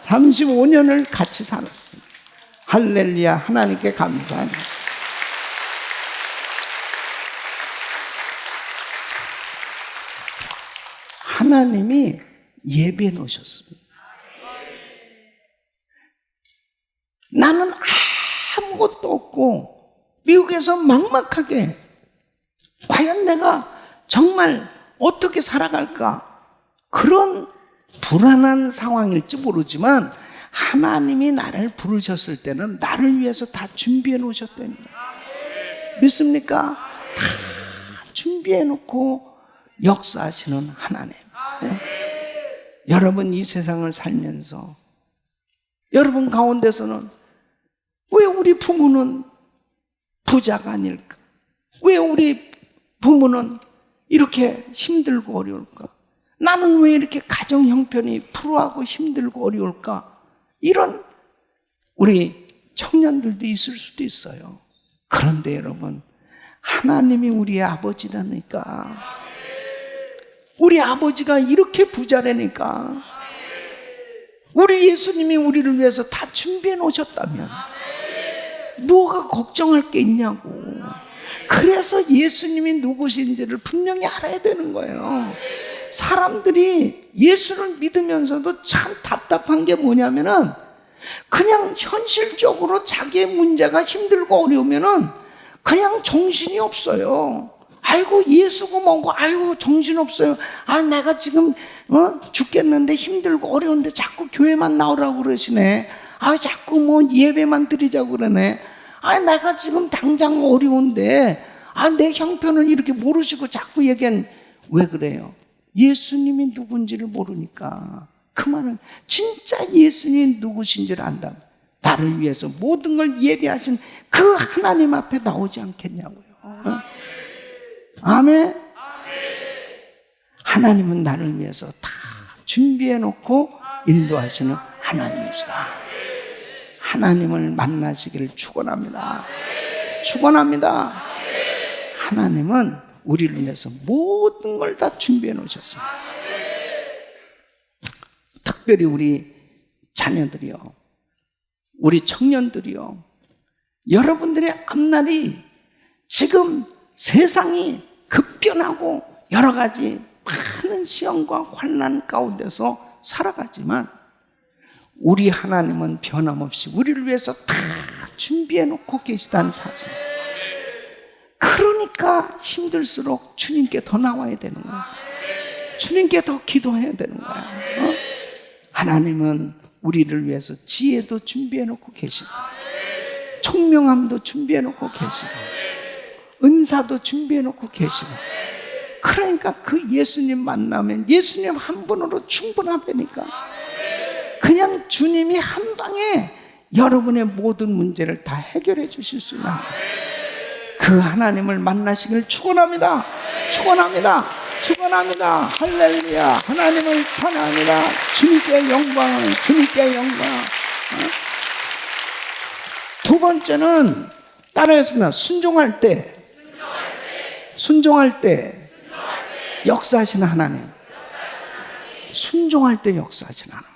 Speaker 1: 35년을 같이 살았습니다. 할렐루야. 하나님께 감사합니다. 하나님이 예배해 놓으셨습니다. 나는 아무것도 없고 미국에서 막막하게 과연 내가 정말 어떻게 살아갈까, 그런 불안한 상황일지 모르지만 하나님이 나를 부르셨을 때는 나를 위해서 다 준비해 놓으셨답니다. 믿습니까? 다 준비해 놓고 역사하시는 하나님. 네? 여러분, 이 세상을 살면서 여러분 가운데서는 왜 우리 부모는 부자가 아닐까? 왜 우리 부모는 이렇게 힘들고 어려울까? 나는 왜 이렇게 가정 형편이 불우하고 힘들고 어려울까? 이런 우리 청년들도 있을 수도 있어요. 그런데 여러분, 하나님이 우리의 아버지라니까, 우리 아버지가 이렇게 부자라니까, 우리 예수님이 우리를 위해서 다 준비해 놓으셨다면 뭐가 걱정할 게 있냐고. 그래서 예수님이 누구신지를 분명히 알아야 되는 거예요. 사람들이 예수를 믿으면서도 참 답답한 게 뭐냐면은 그냥 현실적으로 자기의 문제가 힘들고 어려우면은 그냥 정신이 없어요. 아이고 예수고 뭐고, 아이고 정신없어요. 아 내가 지금 죽겠는데 힘들고 어려운데 자꾸 교회만 나오라고 그러시네. 아 자꾸 뭐 예배만 드리자고 그러네. 아 내가 지금 당장 어려운데 아 내 형편을 이렇게 모르시고 자꾸 얘기하는. 왜 그래요? 예수님이 누군지를 모르니까. 그 말은 진짜 예수님이 누구신지를 안다. 나를 위해서 모든 걸 예비하신 그 하나님 앞에 나오지 않겠냐고요. 아멘. 하나님은 나를 위해서 다 준비해 놓고 인도하시는 하나님이시다. 하나님을 만나시기를 축원합니다. 축원합니다. 하나님은 우리를 위해서 모든 걸 다 준비해 놓으셨습니다. 특별히 우리 자녀들이요, 우리 청년들이요, 여러분들의 앞날이 지금 세상이 급변하고 여러 가지 많은 시험과 환난 가운데서 살아가지만 우리 하나님은 변함없이 우리를 위해서 다 준비해 놓고 계시다는 사실. 그러니까 힘들수록 주님께 더 나와야 되는 거야. 주님께 더 기도해야 되는 거야. 하나님은 우리를 위해서 지혜도 준비해 놓고 계시고 총명함도 준비해 놓고 계시고 은사도 준비해 놓고 계시고. 그러니까 그 예수님 만나면 예수님 한 분으로 충분하다니까. 그냥 주님이 한 방에 여러분의 모든 문제를 다 해결해 주실 수 있는 그 하나님을 만나시길 축원합니다. 축원합니다. 축원합니다. 할렐루야. 하나님을 찬양합니다. 주님께 영광을, 주님께 영광. 두 번째는 따라했습니다. 순종할 때 역사하시는 하나님. 순종할 때 역사하시는 하나님.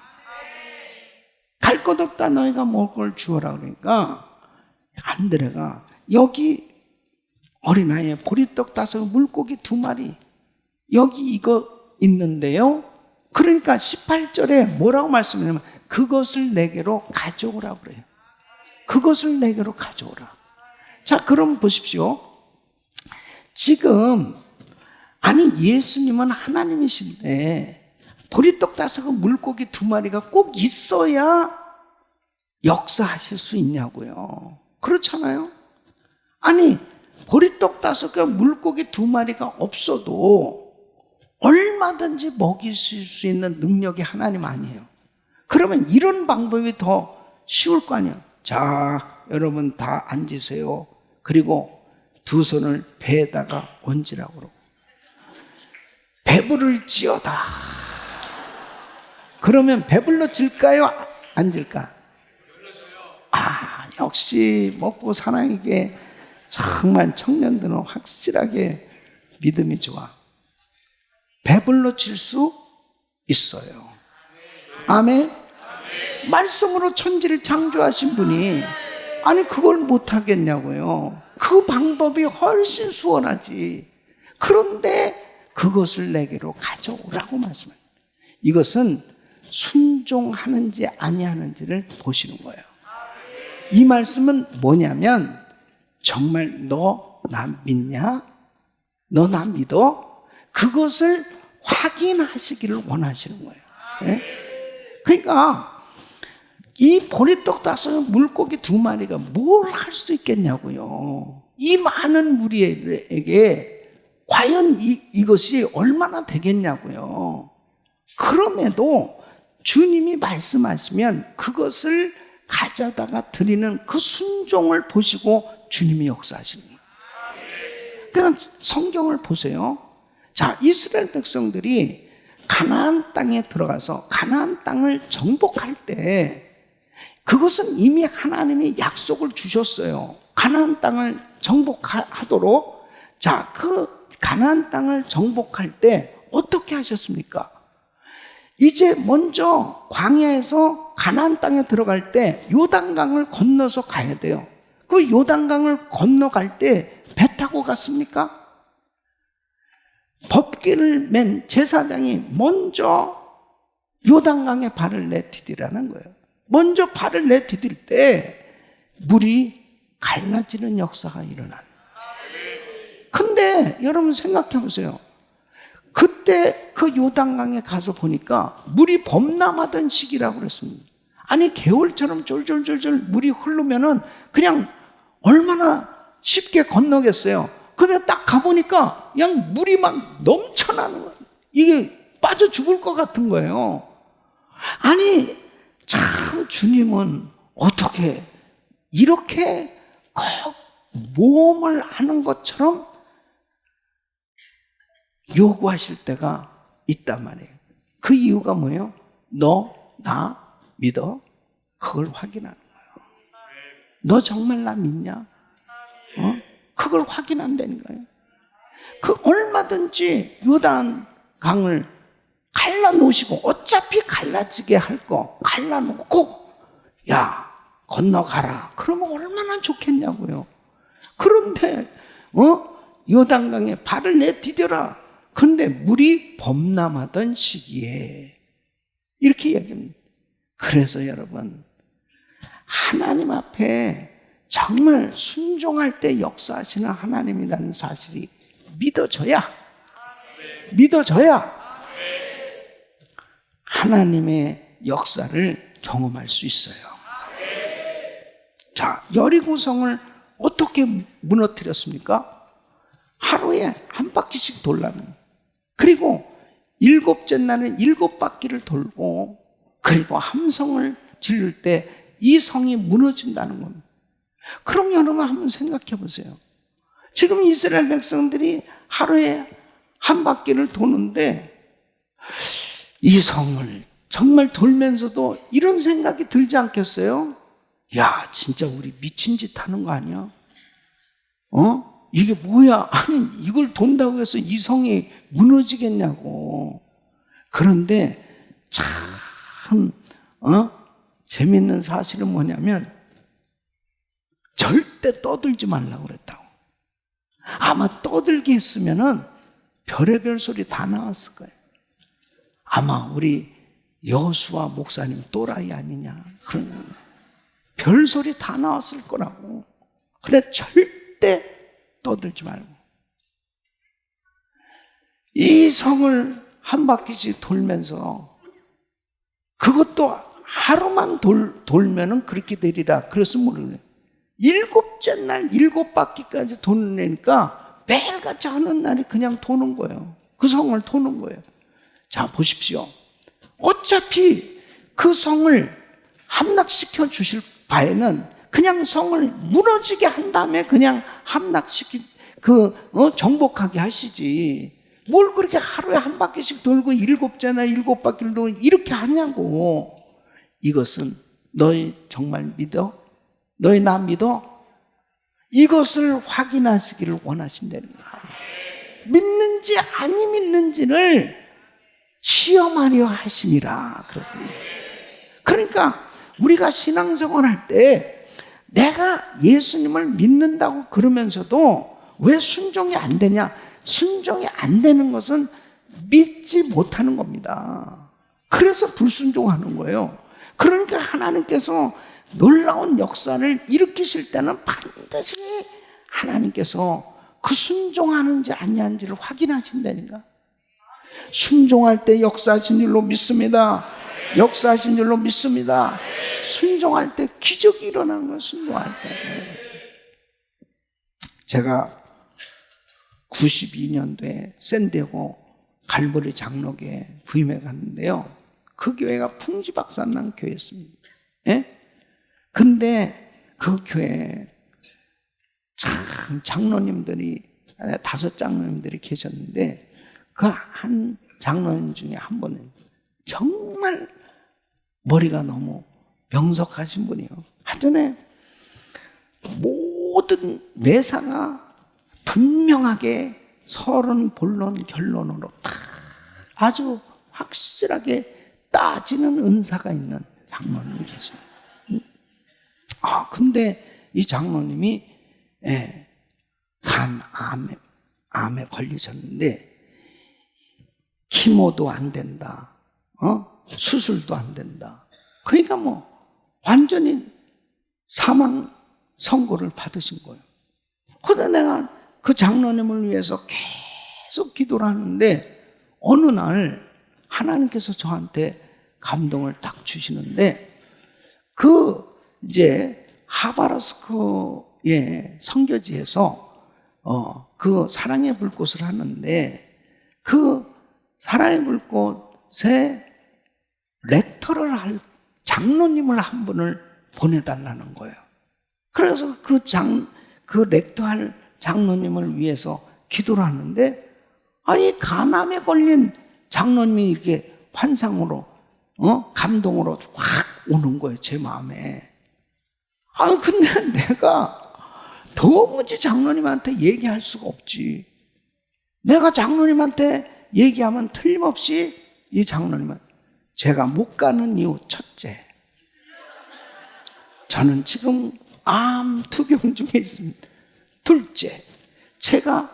Speaker 1: 갈 것 없다 너희가 먹을 걸 주어라 그러니까 안드레가 여기 어린아이에 보리떡 5, 물고기 2마리 여기 이거 있는데요. 그러니까 18절에 뭐라고 말씀하냐면 그것을 내게로 가져오라 그래요. 그것을 내게로 가져오라. 자, 그럼 보십시오. 지금 아니 예수님은 하나님이신데 보리떡 5, 물고기 2마리가 꼭 있어야 역사하실 수 있냐고요. 그렇잖아요. 아니, 보리떡 5개, 물고기 2마리가 없어도 얼마든지 먹일 수 있는 능력이 하나님 아니에요. 그러면 이런 방법이 더 쉬울 거 아니에요. 자, 여러분 다 앉으세요. 그리고 2 손을 배에다가 얹으라고 그러고, 배부를지어다. 그러면 배불러질까요? 안 질까? 역시 먹고 사랑에게 정말 청년들은 확실하게 믿음이 좋아. 배불러질 수 있어요. 아멘. 말씀으로 천지를 창조하신 분이 아니 그걸 못하겠냐고요. 그 방법이 훨씬 수월하지. 그런데 그것을 내게로 가져오라고 말씀합니다. 이것은 순종하는지 아니하는지를 보시는 거예요. 이 말씀은 뭐냐면 정말 너 나 믿냐? 너 나 믿어? 그것을 확인하시기를 원하시는 거예요. 네? 그러니까 이 보리떡 5개, 물고기 2마리가 뭘 할 수 있겠냐고요. 이 많은 무리에게 과연 이것이 얼마나 되겠냐고요. 그럼에도 주님이 말씀하시면 그것을 가져다가 드리는 그 순종을 보시고 주님이 역사하시는 거예요. 그냥 성경을 보세요. 자, 이스라엘 백성들이 가나안 땅에 들어가서 가나안 땅을 정복할 때 그것은 이미 하나님이 약속을 주셨어요. 가나안 땅을 정복하도록. 자, 그 가나안 땅을 정복할 때 어떻게 하셨습니까? 이제 먼저 광야에서 가나안 땅에 들어갈 때 요단강을 건너서 가야 돼요. 그 요단강을 건너갈 때 배 타고 갔습니까? 법궤를 맨 제사장이 먼저 요단강에 발을 내디디라는 거예요. 먼저 발을 내디딜 때 물이 갈라지는 역사가 일어나는 거예요. 근데 여러분 생각해 보세요. 그때 그 요단강에 가서 보니까 물이 범람하던 시기라고 그랬습니다. 아니 개울처럼 쫄쫄쫄쫄 물이 흐르면은 그냥 얼마나 쉽게 건너겠어요. 근데 딱 가보니까 그냥 물이 막 넘쳐나는 거예요. 이게 빠져 죽을 것 같은 거예요. 아니 참 주님은 어떻게 이렇게 꼭 모험을 하는 것처럼 요구하실 때가 있단 말이에요. 그 이유가 뭐예요? 너, 나 믿어? 그걸 확인하는 거예요. 너 정말 나 믿냐? 그걸 확인한다는 거예요. 그 얼마든지 요단 강을 갈라놓으시고 어차피 갈라지게 할 거 갈라놓고 야 건너가라. 그러면 얼마나 좋겠냐고요. 그런데 요단강에 발을 내디뎌라. 근데 물이 범람하던 시기에 이렇게 얘기합니다. 그래서 여러분 하나님 앞에 정말 순종할 때 역사하시는 하나님이라는 사실이 믿어져야 하나님의 역사를 경험할 수 있어요. 자, 여리고성을 어떻게 무너뜨렸습니까? 하루에 한 바퀴씩 돌라는. 그리고 7째 날은 7바퀴를 돌고 그리고 함성을 지를 때 이 성이 무너진다는 겁니다. 그럼 여러분 한번 생각해 보세요. 지금 이스라엘 백성들이 하루에 한 바퀴를 도는데 이 성을 정말 돌면서도 이런 생각이 들지 않겠어요? 야, 진짜 우리 미친 짓 하는 거 아니야? 이게 뭐야? 아니, 이걸 돈다고 해서 이 성이 무너지겠냐고. 그런데 참, 재밌는 사실은 뭐냐면, 절대 떠들지 말라고 그랬다고. 아마 떠들게 했으면은 별의별 소리 다 나왔을 거예요. 아마 우리 여수와 목사님 또라이 아니냐. 그런 별소리 다 나왔을 거라고. 근데 절대 떠들지 말고. 이 성을 한 바퀴씩 돌면서 그것도 하루만 돌면은 그렇게 되리라. 그래서 모르네. 7째 날 7바퀴까지 도는 애니까 매일같이 하는 날이 그냥 도는 거예요. 그 성을 도는 거예요. 자, 보십시오. 어차피 그 성을 함락시켜 주실 바에는 그냥 성을 무너지게 한 다음에 그냥 정복하게 하시지. 뭘 그렇게 하루에 한 바퀴씩 돌고 7째 날 7바퀴를 돌고 이렇게 하냐고. 이것은 너희 정말 믿어? 너희 나 믿어? 이것을 확인하시기를 원하신다는 거야. 믿는지 아니 믿는지를 시험하려 하심이라 그러더니. 그러니까 우리가 신앙생활 할 때 내가 예수님을 믿는다고 그러면서도 왜 순종이 안 되냐? 순종이 안 되는 것은 믿지 못하는 겁니다. 그래서 불순종하는 거예요. 그러니까 하나님께서 놀라운 역사를 일으키실 때는 반드시 하나님께서 그 순종하는지 아니한지를 확인하신다니까. 순종할 때 역사하신 줄로 믿습니다. 역사하신 줄로 믿습니다. 순종할 때 기적이 일어나는 거예요. 순종할 때. 제가 92년도에 샌디에고 갈보리 장로교회 부임해 갔는데요. 그 교회가 풍지박산난 교회였습니다. 예? 근데 그 교회에 참 장로님들이 5 장로님들이 계셨는데 그 한 장로님 중에 한 분은 정말 머리가 너무 명석하신 분이에요. 하여튼 모든 매사가 분명하게 서론, 본론, 결론으로 다 아주 확실하게 따지는 은사가 있는 장로님이 계세요. 근데 이 장로님이 암에 걸리셨는데 키모도 안 된다. 수술도 안 된다. 그러니까 완전히 사망 선고를 받으신 거예요. 그런데 내가 그 장로님을 위해서 계속 기도를 하는데 어느 날 하나님께서 저한테 감동을 딱 주시는데 이제 하바rov스크의 선교지에서 그 사랑의 불꽃을 하는데 그 사랑의 불꽃에 렉터를 할 장로님을 한 분을 보내달라는 거예요. 그래서 그 렉터 할 장로님을 위해서 기도를 하는데 이 간암에 걸린 장로님이 이렇게 환상으로 감동으로 확 오는 거예요. 제 마음에. 근데 내가 도무지 장로님한테 얘기할 수가 없지. 내가 장로님한테 얘기하면 틀림없이 이 장로님은 제가 못 가는 이유 첫째, 저는 지금 암 투병 중에 있습니다. 둘째, 제가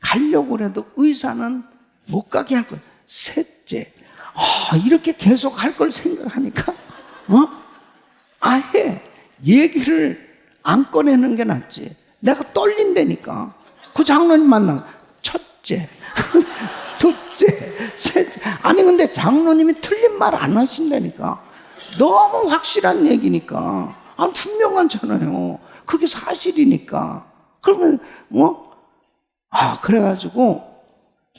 Speaker 1: 가려고 해도 의사는 못 가게 할 거예요. 셋째, 이렇게 계속 할 걸 생각하니까 아예 얘기를 안 꺼내는 게 낫지. 내가 떨린다니까. 그 장로님 만나면 첫째, 둘째, 셋째. 아니 근데 장로님이 틀린 말 안 하신다니까. 너무 확실한 얘기니까. 분명하잖아요. 그게 사실이니까. 그러면 그래가지고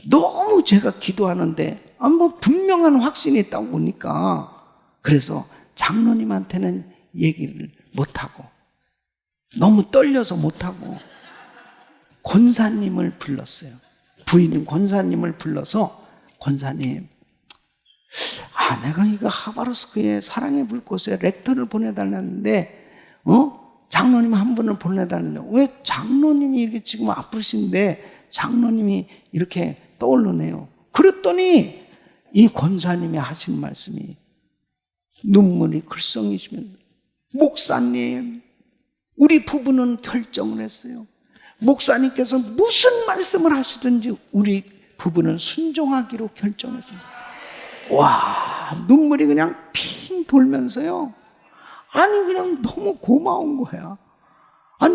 Speaker 1: 너무 제가 기도하는데 분명한 확신이 있다고 보니까 그래서 장로님한테는 얘기를 못하고 너무 떨려서 못하고 권사님을 불렀어요. 부인인 권사님을 불러서 권사님, 내가 이거 하바rov스크의 사랑의 불꽃에 렉터를 보내달라는데 장로님 한 분을 보내달라는데 왜 장로님이 이렇게 지금 아프신데 장로님이 이렇게 떠오르네요. 그랬더니 이 권사님이 하신 말씀이 눈물이 글썽이시면 목사님, 우리 부부는 결정을 했어요. 목사님께서 무슨 말씀을 하시든지 우리 부부는 순종하기로 결정했습니다. 와, 눈물이 그냥 핑 돌면서요. 그냥 너무 고마운 거야.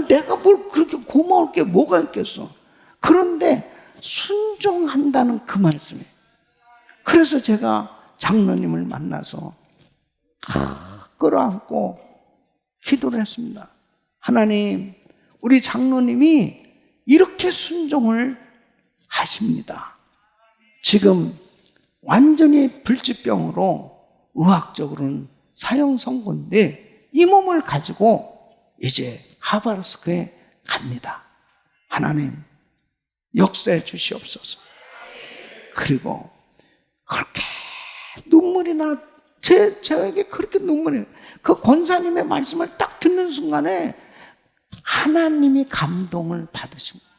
Speaker 1: 내가 뭘 그렇게 고마울 게 뭐가 있겠어. 그런데 순종한다는 그 말씀에. 그래서 제가 장로님을 만나서 끌어안고 기도를 했습니다. 하나님, 우리 장로님이 이렇게 순종을 하십니다. 지금 완전히 불치병으로 의학적으로는 사형 선고인데 이 몸을 가지고 이제 하바르스크에 갑니다. 하나님, 역사해 주시옵소서. 그리고 그렇게 눈물이 나, 저에게 그렇게 눈물이, 그 권사님의 말씀을 딱 듣는 순간에 하나님이 감동을 받으십니다.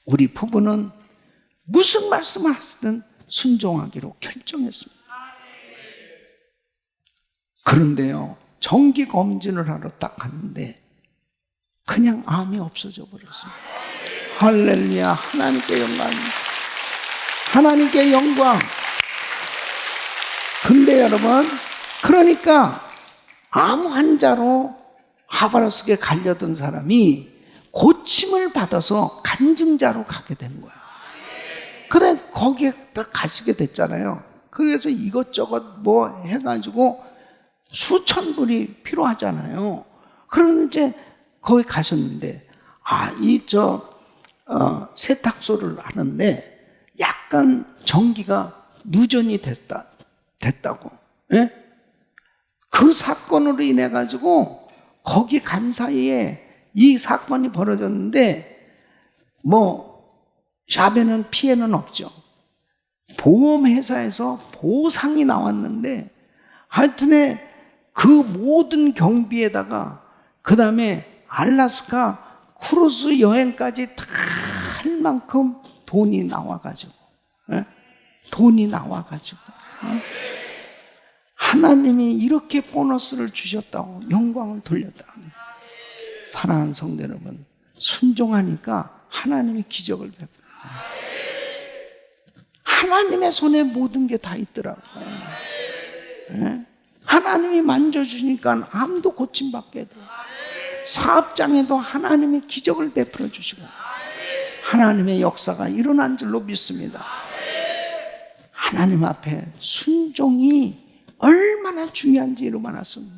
Speaker 1: 우리 부부는 무슨 말씀을 하시든 순종하기로 결정했습니다. 그런데요, 정기 검진을 하러 딱 갔는데 그냥 암이 없어져 버렸습니다. 할렐루야, 하나님께 영광, 하나님께 영광. 근데 여러분, 그러니까 암 환자로 하바르스크에 갈려던 사람이 고침을 받아서 간증자로 가게 된 거야. 그래, 거기에 딱 가시게 됐잖아요. 그래서 이것저것 뭐 해가지고 수천 불이 필요하잖아요. 그러면 이제 거기 가셨는데, 세탁소를 하는데 약간 전기가 누전이 됐다고. 예? 그 사건으로 인해 가지고 거기 간 사이에 이 사건이 벌어졌는데 샵에는 피해는 없죠. 보험회사에서 보상이 나왔는데 하여튼에 그 모든 경비에다가 그 다음에 알라스카 크루즈 여행까지 다 할 만큼 돈이 나와가지고, 하나님이 이렇게 보너스를 주셨다고 영광을 돌렸다. 사랑하는 성도 여러분, 순종하니까 하나님이 기적을 베풀어요. 하나님의 손에 모든 게 다 있더라고요. 하나님이 만져주니까 암도 고침받게 돼요. 사업장에도 하나님이 기적을 베풀어 주시고 하나님의 역사가 일어난 줄로 믿습니다. 하나님 앞에 순종이 얼마나 중요한지 여러분 아십니까?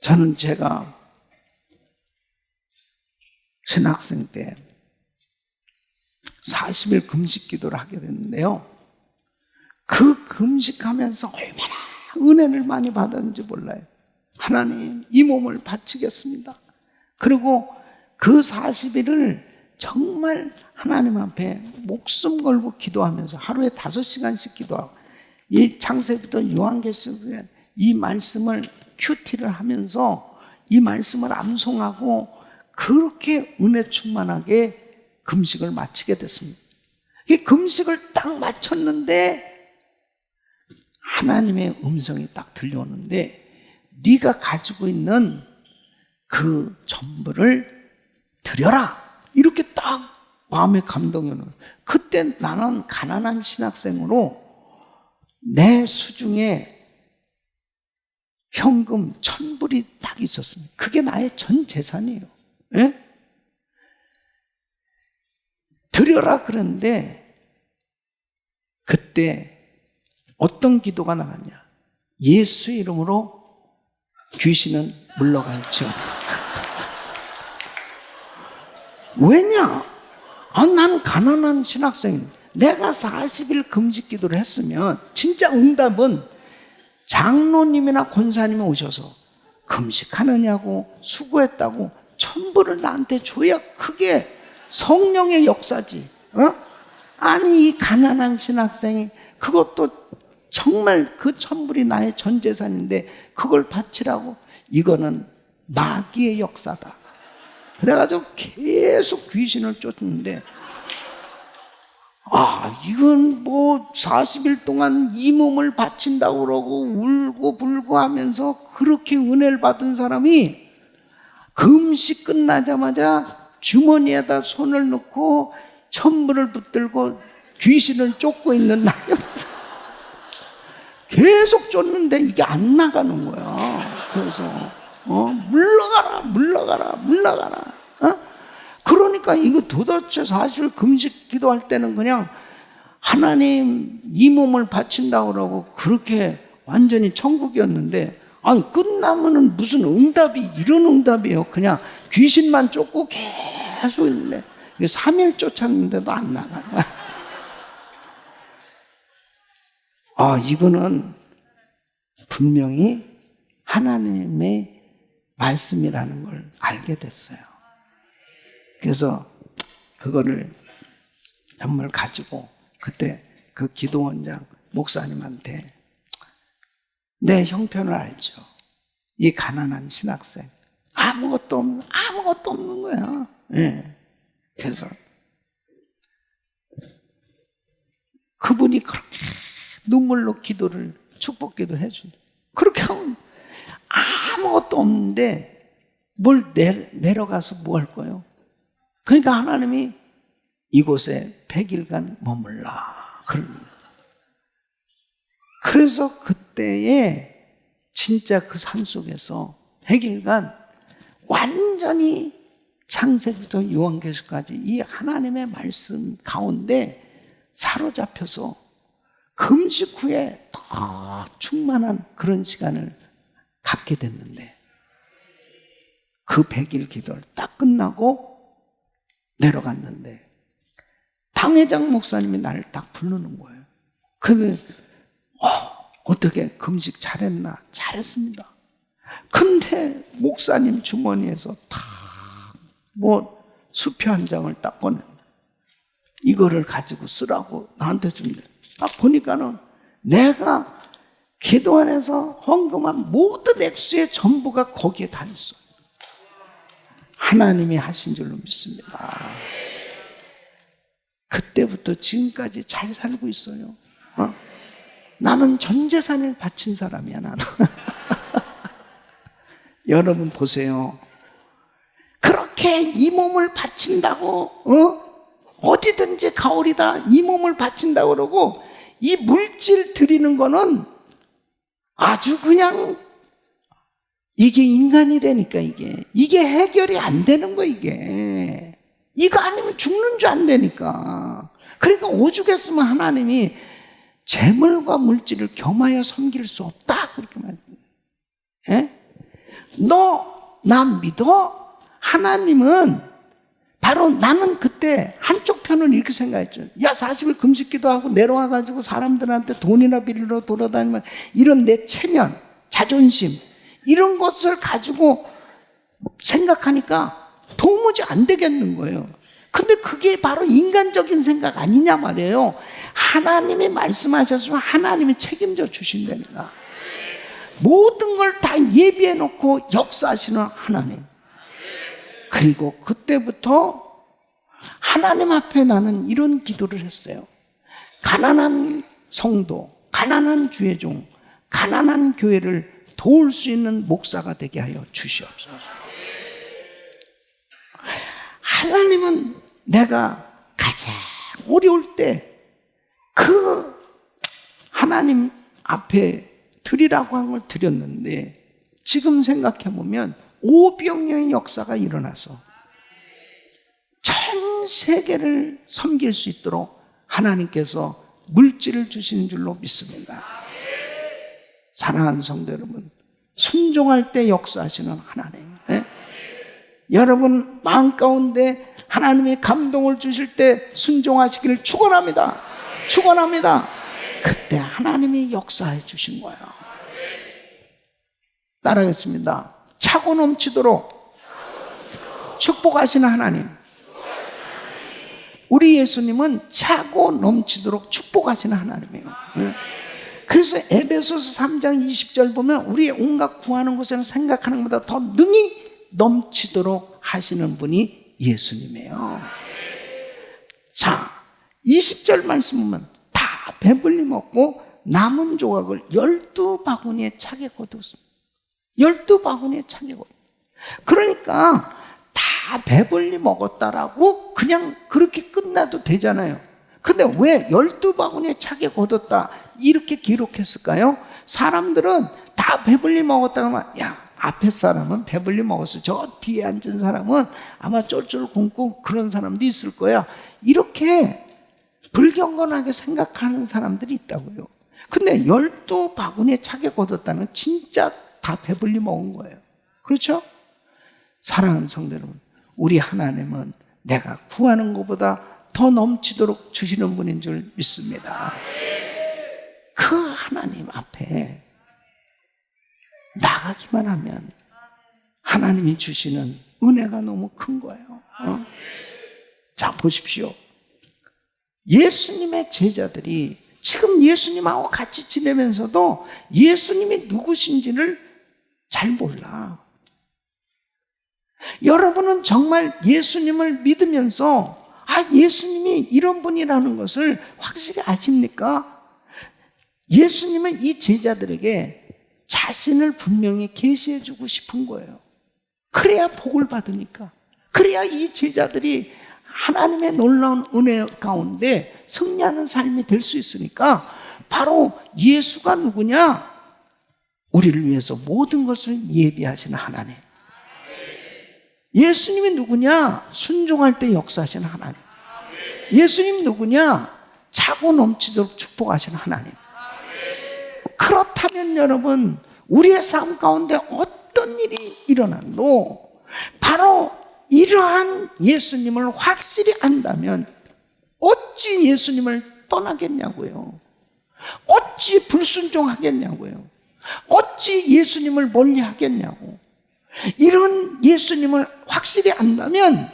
Speaker 1: 저는 제가 신학생 때 40일 금식 기도를 하게 됐는데요. 그 금식하면서 얼마나 은혜를 많이 받았는지 몰라요. 하나님, 이 몸을 바치겠습니다. 그리고 그 40일을 정말 하나님 앞에 목숨 걸고 기도하면서 하루에 5시간씩 기도하고 이 창세기부터 요한계시록에 이 말씀을 큐티를 하면서 이 말씀을 암송하고 그렇게 은혜 충만하게 금식을 마치게 됐습니다. 이 금식을 딱 마쳤는데 하나님의 음성이 딱 들려오는데 네가 가지고 있는 그 전부를 드려라. 이렇게 딱 마음에 감동이 오는 거예요. 그때 나는 가난한 신학생으로 내 수중에 현금 1,000불이 딱 있었습니다. 그게 나의 전 재산이에요. 예? 드려라 그러는데 그때 어떤 기도가 나갔냐? 예수 이름으로 귀신은 물러갈지어다. 왜냐? 난 가난한 신학생인데 내가 40일 금식 기도를 했으면 진짜 응답은 장로님이나 권사님이 오셔서 금식하느냐고 수고했다고 1,000불을 나한테 줘야 그게 성령의 역사지. 아니 이 가난한 신학생이 그것도 정말 그 1,000불이 나의 전 재산인데 그걸 바치라고? 이거는 마귀의 역사다. 그래가지고 계속 귀신을 쫓는데 이건 40일 동안 이 몸을 바친다고 그러고 울고 불고 하면서 그렇게 은혜를 받은 사람이 금식 끝나자마자 주머니에다 손을 넣고 1,000불을 붙들고 귀신을 쫓고 있는 나였어. 계속 쫓는데 이게 안 나가는 거야. 그래서 물러가라. 그러니까 이거 도대체 사실 금식 기도할 때는 그냥 하나님 이 몸을 바친다고 그러고 그렇게 완전히 천국이었는데 아니, 끝나면은 무슨 응답이, 이런 응답이에요. 그냥 귀신만 쫓고 계속 있는데, 3일 쫓았는데도 안 나가요. 아, 이거는 분명히 하나님의 말씀이라는 걸 알게 됐어요. 그래서 그거를 정말 가지고 그때 그 기도원장 목사님한테 내 형편을 알죠. 이 가난한 신학생 아무것도 없는 거야. 네. 그래서 그분이 그렇게 눈물로 기도를 축복 기도를 해준다. 그렇게 하면 아무것도 없는데 뭘 내려가서 뭐 할 거예요? 그러니까 하나님이 이곳에 100일간 머물라 그러는 거예요. 그래서 그때에 진짜 그 산속에서 100일간 완전히 창세기부터 요한계시까지 이 하나님의 말씀 가운데 사로잡혀서 금식 후에 더 충만한 그런 시간을 갖게 됐는데 그 100일 기도를 딱 끝나고 내려갔는데 당회장 목사님이 나를 딱 부르는 거예요. 어떻게 금식 잘했나? 잘했습니다. 근데 목사님 주머니에서 수표 한 장을 딱 꺼내. 이거를 가지고 쓰라고 나한테 준대. 딱 보니까는 내가 기도원에서 헌금한 모든 액수의 전부가 거기에 다 있어요. 하나님이 하신 줄로 믿습니다. 그때부터 지금까지 잘 살고 있어요. 나는 전 재산을 바친 사람이야, 나는. 여러분 보세요. 그렇게 이 몸을 바친다고, 어디든지 가오리다 이 몸을 바친다고 그러고, 이 물질 드리는 거는 아주 그냥 이게 인간이라니까, 이게 해결이 안 되는 거, 이게. 이거 아니면 죽는 줄 안 되니까. 그러니까 오죽했으면 하나님이 재물과 물질을 겸하여 섬길 수 없다, 그렇게 말해요. 너, 나 믿어? 하나님은 바로 나는 그때 한쪽 편은 이렇게 생각했죠. 야, 40일 금식기도 하고 내려와가지고 사람들한테 돈이나 빌리러 돌아다니면 이런 내 체면, 자존심, 이런 것을 가지고 생각하니까 도무지 안 되겠는 거예요. 근데 그게 바로 인간적인 생각 아니냐 말이에요. 하나님이 말씀하셨으면 하나님이 책임져 주신다니까. 모든 걸 다 예비해 놓고 역사하시는 하나님. 그리고 그때부터 하나님 앞에 나는 이런 기도를 했어요. 가난한 성도, 가난한 주의종, 가난한 교회를 도울 수 있는 목사가 되게 하여 주시옵소서. 하나님은 내가 가장 어려울 때 그 하나님 앞에 드리라고 한 걸 드렸는데 지금 생각해보면 오병이어의 역사가 일어나서 전 세계를 섬길 수 있도록 하나님께서 물질을 주신 줄로 믿습니다. 사랑하는 성도 여러분, 순종할 때 역사하시는 하나님. 여러분 마음 가운데 하나님이 감동을 주실 때 순종하시기를 축원합니다. 축원합니다. 그때 하나님이 역사해 주신 거예요. 따라하겠습니다. 차고 넘치도록 축복하시는 하나님. 우리 예수님은 차고 넘치도록 축복하시는 하나님이에요. 그래서 에베소서 3장 20절 보면 우리의 온갖 구하는 것에는 생각하는 것보다 더 능히 넘치도록 하시는 분이 예수님이에요. 자, 20절 말씀 보면 다 배불리 먹고 남은 조각을 12바구니에 차게 거뒀습니다. 12바구니에 차게 거뒀습니다. 그러니까 다 배불리 먹었다라고 그냥 그렇게 끝나도 되잖아요. 근데 왜 12바구니에 차게 거뒀다 이렇게 기록했을까요? 사람들은 다 배불리 먹었다 그러면 야, 앞에 사람은 배불리 먹었어. 저 뒤에 앉은 사람은 아마 쫄쫄 굶고 그런 사람도 있을 거야. 이렇게 불경건하게 생각하는 사람들이 있다고요. 근데 12바구니에 차게 거뒀다는 진짜 다 배불리 먹은 거예요. 그렇죠? 사랑하는 성도 여러분, 우리 하나님은 내가 구하는 것보다 더 넘치도록 주시는 분인 줄 믿습니다. 그 하나님 앞에 나가기만 하면 하나님이 주시는 은혜가 너무 큰 거예요. 자, 보십시오. 예수님의 제자들이 지금 예수님하고 같이 지내면서도 예수님이 누구신지를 잘 몰라. 여러분은 정말 예수님을 믿으면서 예수님이 이런 분이라는 것을 확실히 아십니까? 예수님은 이 제자들에게 자신을 분명히 계시해 주고 싶은 거예요. 그래야 복을 받으니까. 그래야 이 제자들이 하나님의 놀라운 은혜 가운데 승리하는 삶이 될 수 있으니까 바로 예수가 누구냐? 우리를 위해서 모든 것을 예비하시는 하나님. 예수님이 누구냐? 순종할 때 역사하시는 하나님. 예수님 누구냐? 차고 넘치도록 축복하시는 하나님. 그렇다면 여러분, 우리의 삶 가운데 어떤 일이 일어나도 바로 이러한 예수님을 확실히 안다면 어찌 예수님을 떠나겠냐고요. 어찌 불순종하겠냐고요. 어찌 예수님을 멀리 하겠냐고. 이런 예수님을 확실히 안다면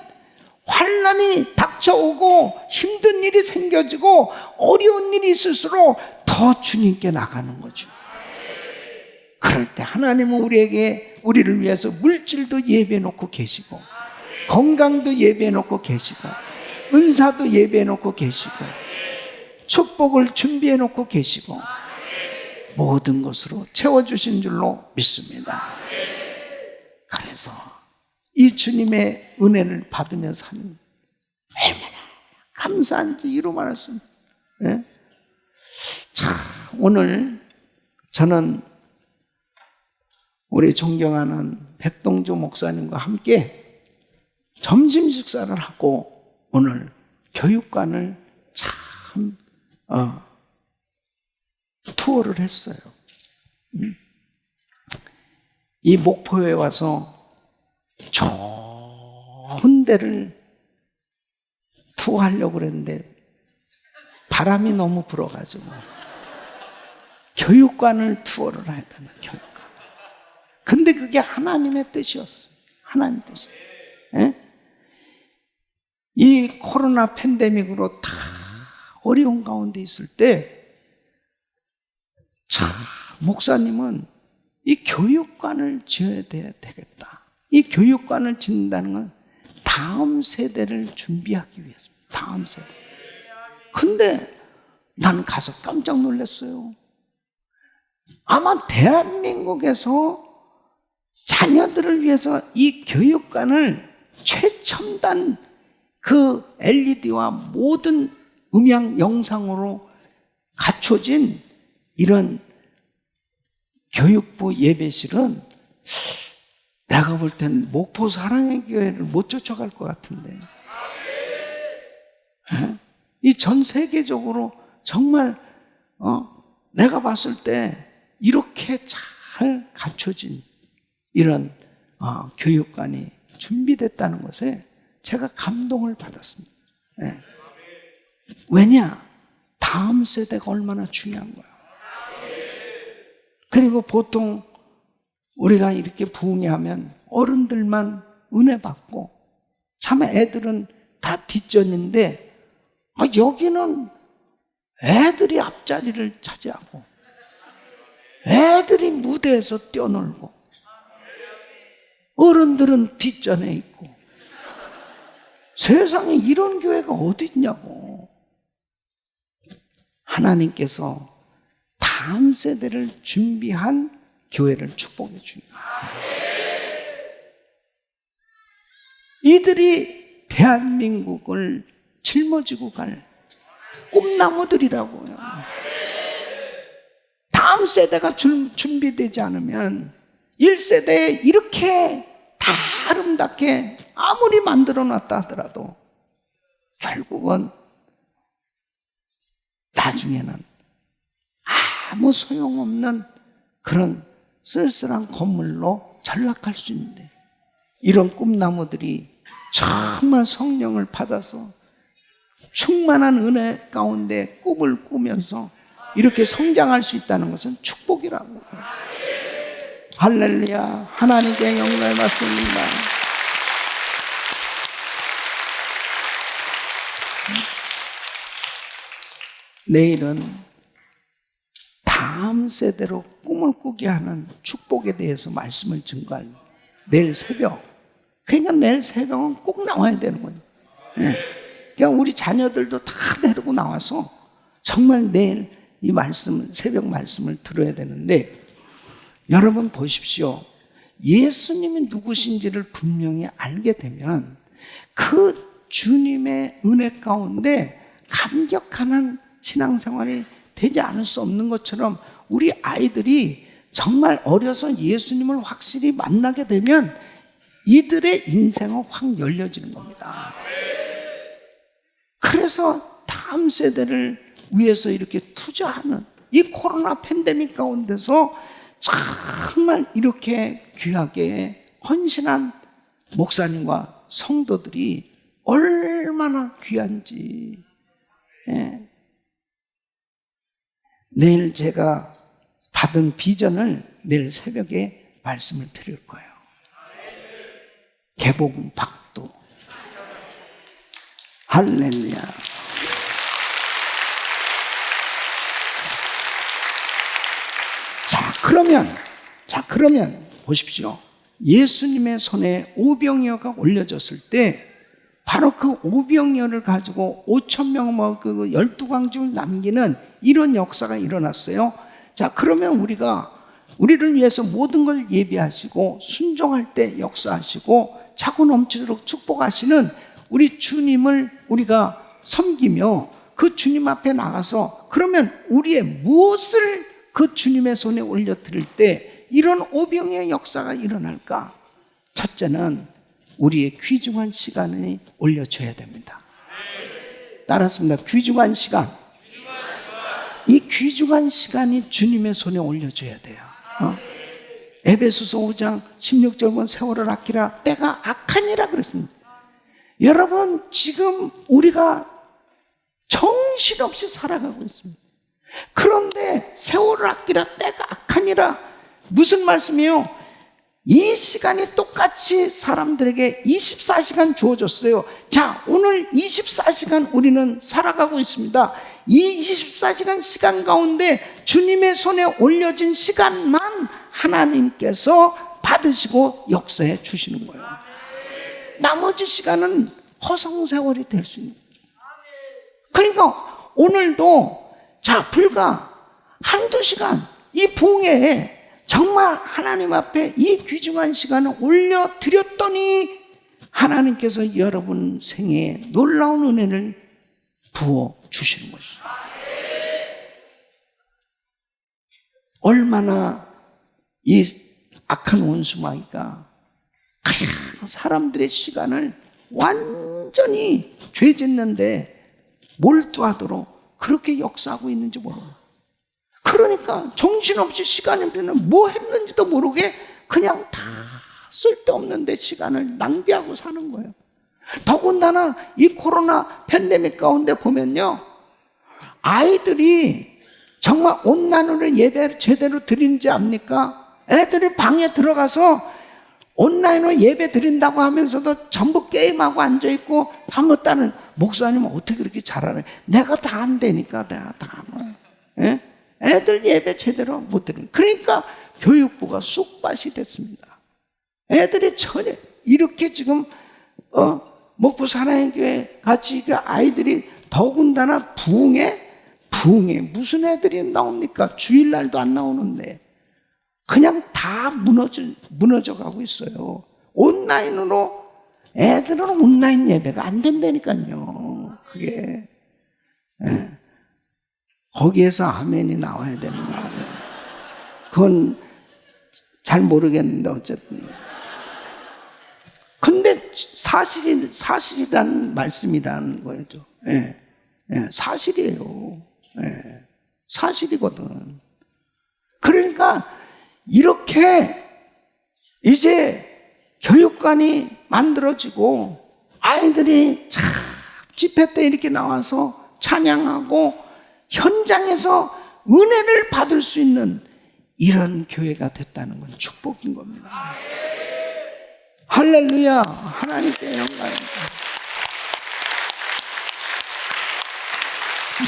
Speaker 1: 환난이 닥쳐오고 힘든 일이 생겨지고 어려운 일이 있을수록 더 주님께 나가는 거죠. 그럴 때 하나님은 우리를 위해서 물질도 예배해 놓고 계시고 건강도 예배해 놓고 계시고 은사도 예배해 놓고 계시고 축복을 준비해 놓고 계시고 모든 것으로 채워주신 줄로 믿습니다. 그래서 이 주님의 은혜를 받으며 사는 얼마나 감사한지 이루 말했습니다. 네? 자, 오늘 저는 우리 존경하는 백동주 목사님과 함께 점심 식사를 하고 오늘 교육관을 참 투어를 했어요. 이 목포에 와서 좋은 데를 투어하려고 그랬는데 바람이 너무 불어가지고 교육관을 투어를 해야 되나, 교육관. 근데 그게 하나님의 뜻이었어요. 하나님 뜻이. 예? 이 코로나 팬데믹으로 다 어려운 가운데 있을 때 자, 목사님은 이 교육관을 지어야 되겠다. 이 교육관을 짓는다는 건 다음 세대를 준비하기 위해서입니다. 다음 세대. 근데 난 가서 깜짝 놀랐어요. 아마 대한민국에서 자녀들을 위해서 이 교육관을 최첨단 그 LED와 모든 음향 영상으로 갖춰진 이런 교육부 예배실은 내가 볼 땐 목포 사랑의 교회를 못 쫓아갈 것 같은데. 이 전 세계적으로 정말 내가 봤을 때 이렇게 잘 갖춰진 이런 교육관이 준비됐다는 것에 제가 감동을 받았습니다. 네. 왜냐? 다음 세대가 얼마나 중요한 거야. 그리고 보통 우리가 이렇게 부흥회하면 어른들만 은혜 받고 참 애들은 다 뒷전인데 여기는 애들이 앞자리를 차지하고 애들이 무대에서 뛰어놀고 어른들은 뒷전에 있고 세상에 이런 교회가 어디 있냐고. 하나님께서 다음 세대를 준비한 교회를 축복해 주니다. 이들이 대한민국을 짊어지고 갈 꿈나무들이라고요. 다음 세대가 준비되지 않으면 1세대에 이렇게 다 아름답게 아무리 만들어 놨다 하더라도 결국은 나중에는 아무 소용없는 그런 쓸쓸한 건물로 전락할 수 있는데, 이런 꿈나무들이 정말 성령을 받아서 충만한 은혜 가운데 꿈을 꾸면서 이렇게 성장할 수 있다는 것은 축복이라고. 할렐루야. 하나님께 영광을 받습니다. 내일은 다음 세대로 꿈을 꾸게 하는 축복에 대해서 말씀을 증거할 내일 새벽. 그러니까 내일 새벽은 꼭 나와야 되는 거예요. 그냥 우리 자녀들도 다 데리고 나와서 정말 내일 이 말씀, 새벽 말씀을 들어야 되는데, 여러분 보십시오. 예수님이 누구신지를 분명히 알게 되면 그 주님의 은혜 가운데 감격하는 신앙생활이 되지 않을 수 없는 것처럼, 우리 아이들이 정말 어려서 예수님을 확실히 만나게 되면 이들의 인생은 확 열려지는 겁니다. 그래서 다음 세대를 위해서 이렇게 투자하는 이 코로나 팬데믹 가운데서 정말 이렇게 귀하게 헌신한 목사님과 성도들이 얼마나 귀한지. 내일 제가 받은 비전을 내일 새벽에 말씀을 드릴 거예요. 개복음 박도. 할렐루야. 그러면 보십시오. 예수님의 손에 오병이어가 올려졌을 때 바로 그 오병이어를 가지고 5,000명 그 12광주를 남기는 이런 역사가 일어났어요. 자, 그러면 우리를 위해서 모든 걸 예비하시고 순종할 때 역사하시고 차고 넘치도록 축복하시는 우리 주님을 우리가 섬기며 그 주님 앞에 나가서, 그러면 우리의 무엇을 그 주님의 손에 올려드릴 때 이런 오병이어의 역사가 일어날까? 첫째는 우리의 귀중한 시간을 올려줘야 됩니다. 따랐습니다. 귀중한 시간. 이 귀중한 시간이 주님의 손에 올려줘야 돼요. 에베소서 5장 16절 보면 세월을 아끼라 때가 악하니라 그랬습니다. 여러분, 지금 우리가 정신없이 살아가고 있습니다. 그런데 세월을 아끼라 때가 악하니라, 무슨 말씀이에요? 이 시간이 똑같이 사람들에게 24시간 주어졌어요. 자, 오늘 24시간 우리는 살아가고 있습니다. 이 24시간 시간 가운데 주님의 손에 올려진 시간만 하나님께서 받으시고 역사해 주시는 거예요. 나머지 시간은 허송세월이 될 수 있는 거예요. 그러니까 오늘도 자, 불과 한두 시간 이 부흥회에 정말 하나님 앞에 이 귀중한 시간을 올려드렸더니 하나님께서 여러분 생애에 놀라운 은혜를 부어주시는 것이죠. 얼마나 이 악한 원수마귀가 그냥 사람들의 시간을 완전히 죄 짓는데 몰두하도록 그렇게 역사하고 있는지 모르고, 그러니까 정신없이 시간이 되면 뭐 했는지도 모르게 그냥 다 쓸데없는데 시간을 낭비하고 사는 거예요. 더군다나 이 코로나 팬데믹 가운데 보면요, 아이들이 정말 온라인으로 예배 제대로 드리는지 압니까? 애들이 방에 들어가서 온라인으로 예배 드린다고 하면서도 전부 게임하고 앉아있고 한번 따는 목사님은 어떻게 그렇게 잘하네. 내가 다 안 되니까 내가 다 안 해. 애들 예배 제대로 못 드리는. 그러니까 교육부가 쑥밭이 됐습니다. 애들이 전혀 이렇게 지금 목포 사랑의 교회 같이 그 아이들이 더군다나 부흥회 무슨 애들이 나옵니까? 주일날도 안 나오는데 그냥 다 무너져 가고 있어요. 온라인으로 애들은 온라인 예배가 안 된다니까요. 그게 거기에서 아멘이 나와야 되는 거예요. 그건 잘 모르겠는데 어쨌든. 근데 사실이라는 말씀이라는 거죠. 사실이에요. 사실이거든. 그러니까 이렇게 이제 교육관이 만들어지고 아이들이 참 집회 때 이렇게 나와서 찬양하고 현장에서 은혜를 받을 수 있는 이런 교회가 됐다는 건 축복인 겁니다. 할렐루야. 하나님께 영광입니다.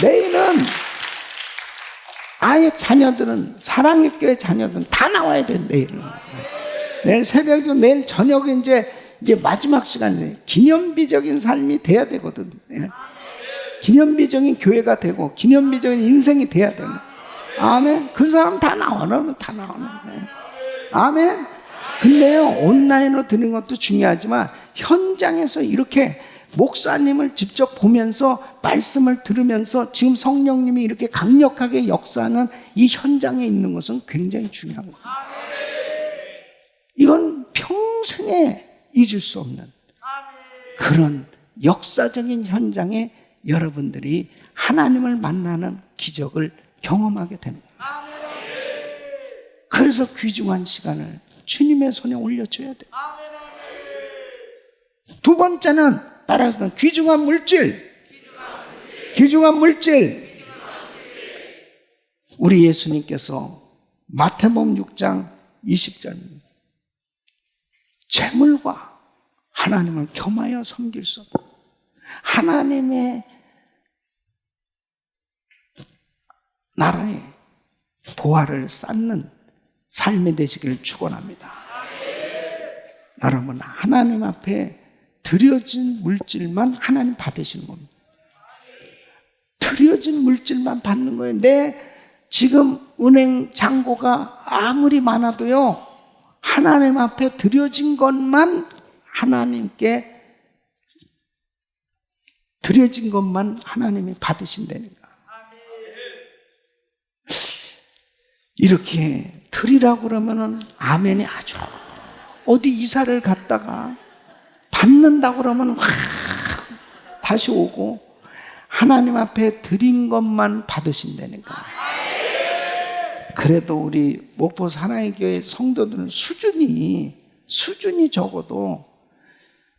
Speaker 1: 내일은 아예 자녀들은, 사랑의 교회 자녀들은 다 나와야 돼. 내일 새벽이고 내일 저녁에 이제 마지막 시간에 기념비적인 삶이 돼야 되거든. 기념비적인 교회가 되고 기념비적인 인생이 돼야 되는. 아멘. 그 사람 다 나오는. 아멘. 근데요, 온라인으로 드는 것도 중요하지만 현장에서 이렇게 목사님을 직접 보면서 말씀을 들으면서 지금 성령님이 이렇게 강력하게 역사하는 이 현장에 있는 것은 굉장히 중요한 거예요. 이건 평생에 잊을 수 없는 그런 역사적인 현장에 여러분들이 하나님을 만나는 기적을 경험하게 되는 겁니다. 그래서 귀중한 시간을 주님의 손에 올려줘야 돼요. 두 번째는 따라서 귀중한 물질. 우리 예수님께서 마태복음 6장 20절입니다. 재물과 하나님을 겸하여 섬길 수 없다. 하나님의 나라의 보화를 쌓는 삶이 되시기를 축원합니다. 여러분, 하나님 앞에 드려진 물질만 하나님 받으시는 겁니다. 드려진 물질만 받는 거예요. 내 지금 은행 잔고가 아무리 많아도요, 하나님 앞에 드려진 것만 하나님께 드려진 것만 하나님이 받으신다니까. 이렇게 드리라고 그러면은 아멘이 아주, 어디 이사를 갔다가 받는다고 그러면 확 다시 오고, 하나님 앞에 드린 것만 받으신다니까. 그래도 우리 목포 사랑의 교회 성도들은 수준이 적어도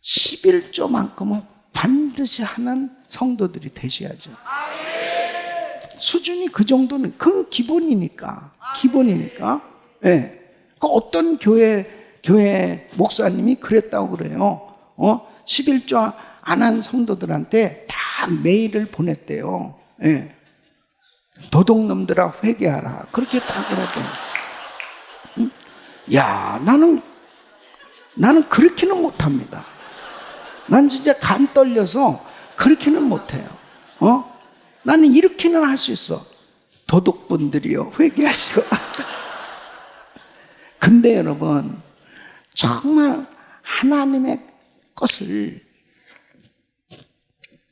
Speaker 1: 11조만큼은 반드시 하는 성도들이 되셔야죠. 수준이 그 정도는, 그건 기본이니까. 예. 그 어떤 교회 목사님이 그랬다고 그래요. 11조 안 한 성도들한테 다 메일을 보냈대요. 예. 도둑놈들아 회개하라. 그렇게 다 그랬대요. 응? 야, 나는 그렇게는 못합니다. 난 진짜 간 떨려서 그렇게는 못해요. 나는 이렇게는 할 수 있어. 도둑분들이요, 회개하시고. 근데 여러분, 정말 하나님의 것을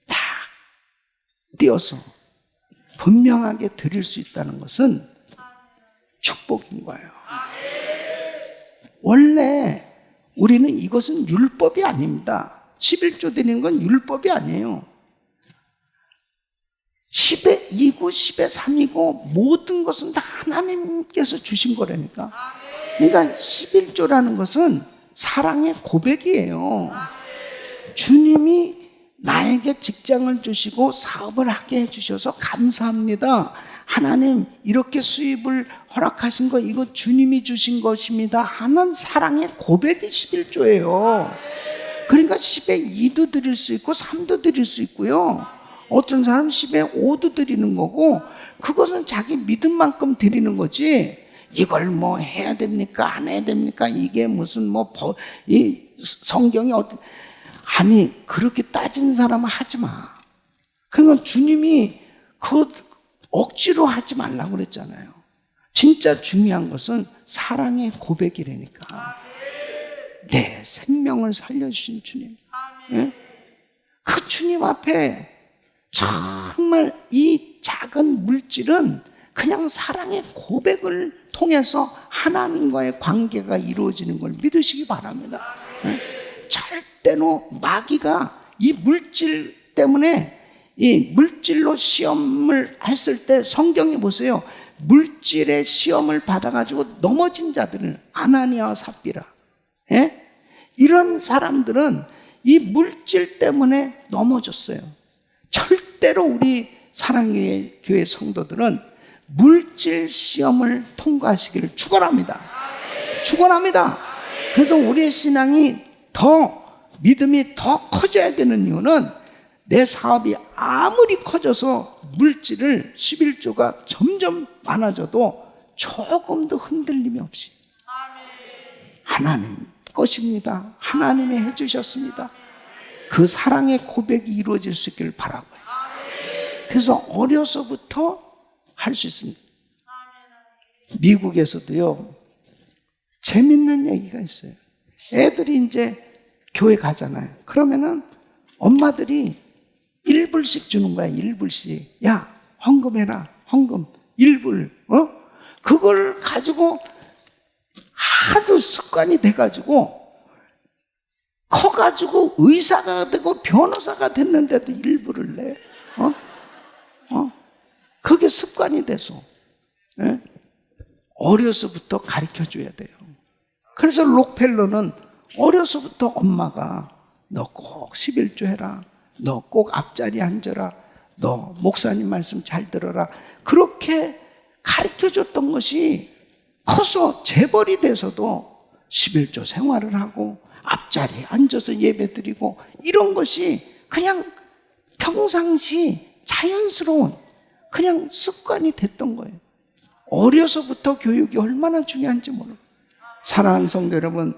Speaker 1: 다 띄어서 분명하게 드릴 수 있다는 것은 축복인 거예요. 원래 우리는 이것은 율법이 아닙니다. 11조 드리는 건 율법이 아니에요. 10의 2고 10의 3이고 모든 것은 다 하나님께서 주신 거라니까. 그러니까 11조라는 것은 사랑의 고백이에요. 주님이 나에게 직장을 주시고 사업을 하게 해주셔서 감사합니다. 하나님, 이렇게 수입을 허락하신 거 이거 주님이 주신 것입니다 하는 사랑의 고백이 11조예요. 그러니까 10의 2도 드릴 수 있고 3도 드릴 수 있고요. 어떤 사람은 10의 5도 드리는 거고, 그것은 자기 믿음 만큼 드리는 거지, 이걸 뭐 해야 됩니까? 안 해야 됩니까? 이게 무슨 이 성경이 아니, 그렇게 따진 사람은 하지 마. 그러니까 주님이 그 억지로 하지 말라고 그랬잖아요. 진짜 중요한 것은 사랑의 고백이라니까. 내 생명을 살려주신 주님. 예? 그 주님 앞에 정말 이 작은 물질은 그냥 사랑의 고백을 통해서 하나님과의 관계가 이루어지는 걸 믿으시기 바랍니다. 절대로 마귀가 이 물질 때문에, 이 물질로 시험을 했을 때 성경에 보세요. 물질의 시험을 받아가지고 넘어진 자들은 아나니아와 삽비라, 예? 이런 사람들은 이 물질 때문에 넘어졌어요. 절대로 우리 사랑의 교회 성도들은 물질 시험을 통과하시기를 축원합니다. 축원합니다. 그래서 우리의 신앙이 더 믿음이 더 커져야 되는 이유는 내 사업이 아무리 커져서 물질을 11조가 점점 많아져도 조금도 흔들림이 없이 하나님 것입니다. 하나님이 해주셨습니다. 그 사랑의 고백이 이루어질 수 있기를 바라고요. 그래서 어려서부터 할 수 있습니다. 미국에서도요, 재밌는 얘기가 있어요. 애들이 이제 교회 가잖아요. 그러면은 엄마들이 1불씩 주는 거야. 1불씩. 야, 헌금해라. 헌금 1불. 그걸 가지고 하도 습관이 돼가지고 커가지고 의사가 되고 변호사가 됐는데도 1불을 내. 그게 습관이 돼서. 예? 어려서부터 가르쳐줘야 돼요. 그래서 록펠러는 어려서부터 엄마가 너 꼭 11조 해라. 너 꼭 앞자리에 앉아라. 너 목사님 말씀 잘 들어라. 그렇게 가르쳐줬던 것이 커서 재벌이 돼서도 11조 생활을 하고 앞자리에 앉아서 예배드리고 이런 것이 그냥 평상시 자연스러운 그냥 습관이 됐던 거예요. 어려서부터 교육이 얼마나 중요한지 몰라요. 사랑하는 성도 여러분,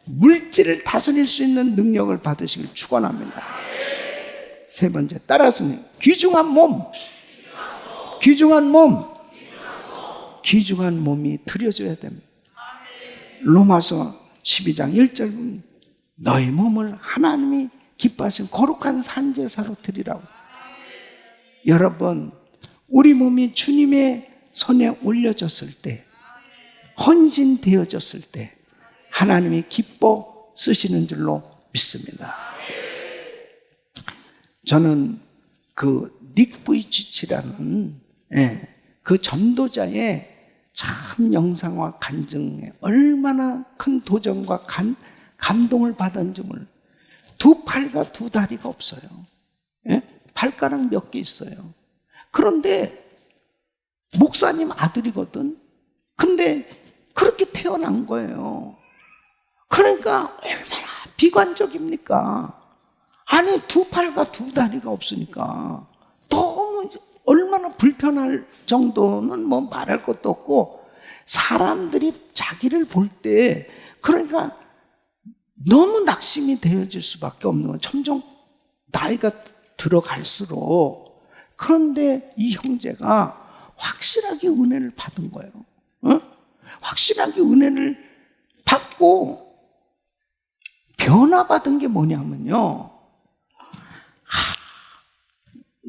Speaker 1: 물질을 다스릴 수 있는 능력을 받으시길 축원합니다. 세 번째, 따라서 귀중한 몸. 귀중한 몸. 귀중한 몸이 드려져야 됩니다. 로마서 12장 1절 보면 너의 몸을 하나님이 기뻐하신 거룩한 산제사로 드리라고. 여러분, 우리 몸이 주님의 손에 올려졌을 때, 헌신되어졌을 때 하나님이 기뻐 쓰시는 줄로 믿습니다. 저는 그 닉 부이치치라는 그 전도자의 참 영상과 간증에 얼마나 큰 도전과 감동을 받았는지 몰라요. 두 팔과 두 다리가 없어요. 발가락 몇 개 있어요. 그런데 목사님 아들이거든. 근데 그렇게 태어난 거예요. 그러니까 얼마나 비관적입니까? 아니, 두 팔과 두 다리가 없으니까 너무 얼마나 불편할 정도는 뭐 말할 것도 없고, 사람들이 자기를 볼 때 그러니까 너무 낙심이 되어질 수밖에 없는 거예요. 점점 나이가 들어갈수록. 그런데 이 형제가 확실하게 은혜를 받은 거예요. 확실하게 은혜를 받고 변화받은 게 뭐냐면요,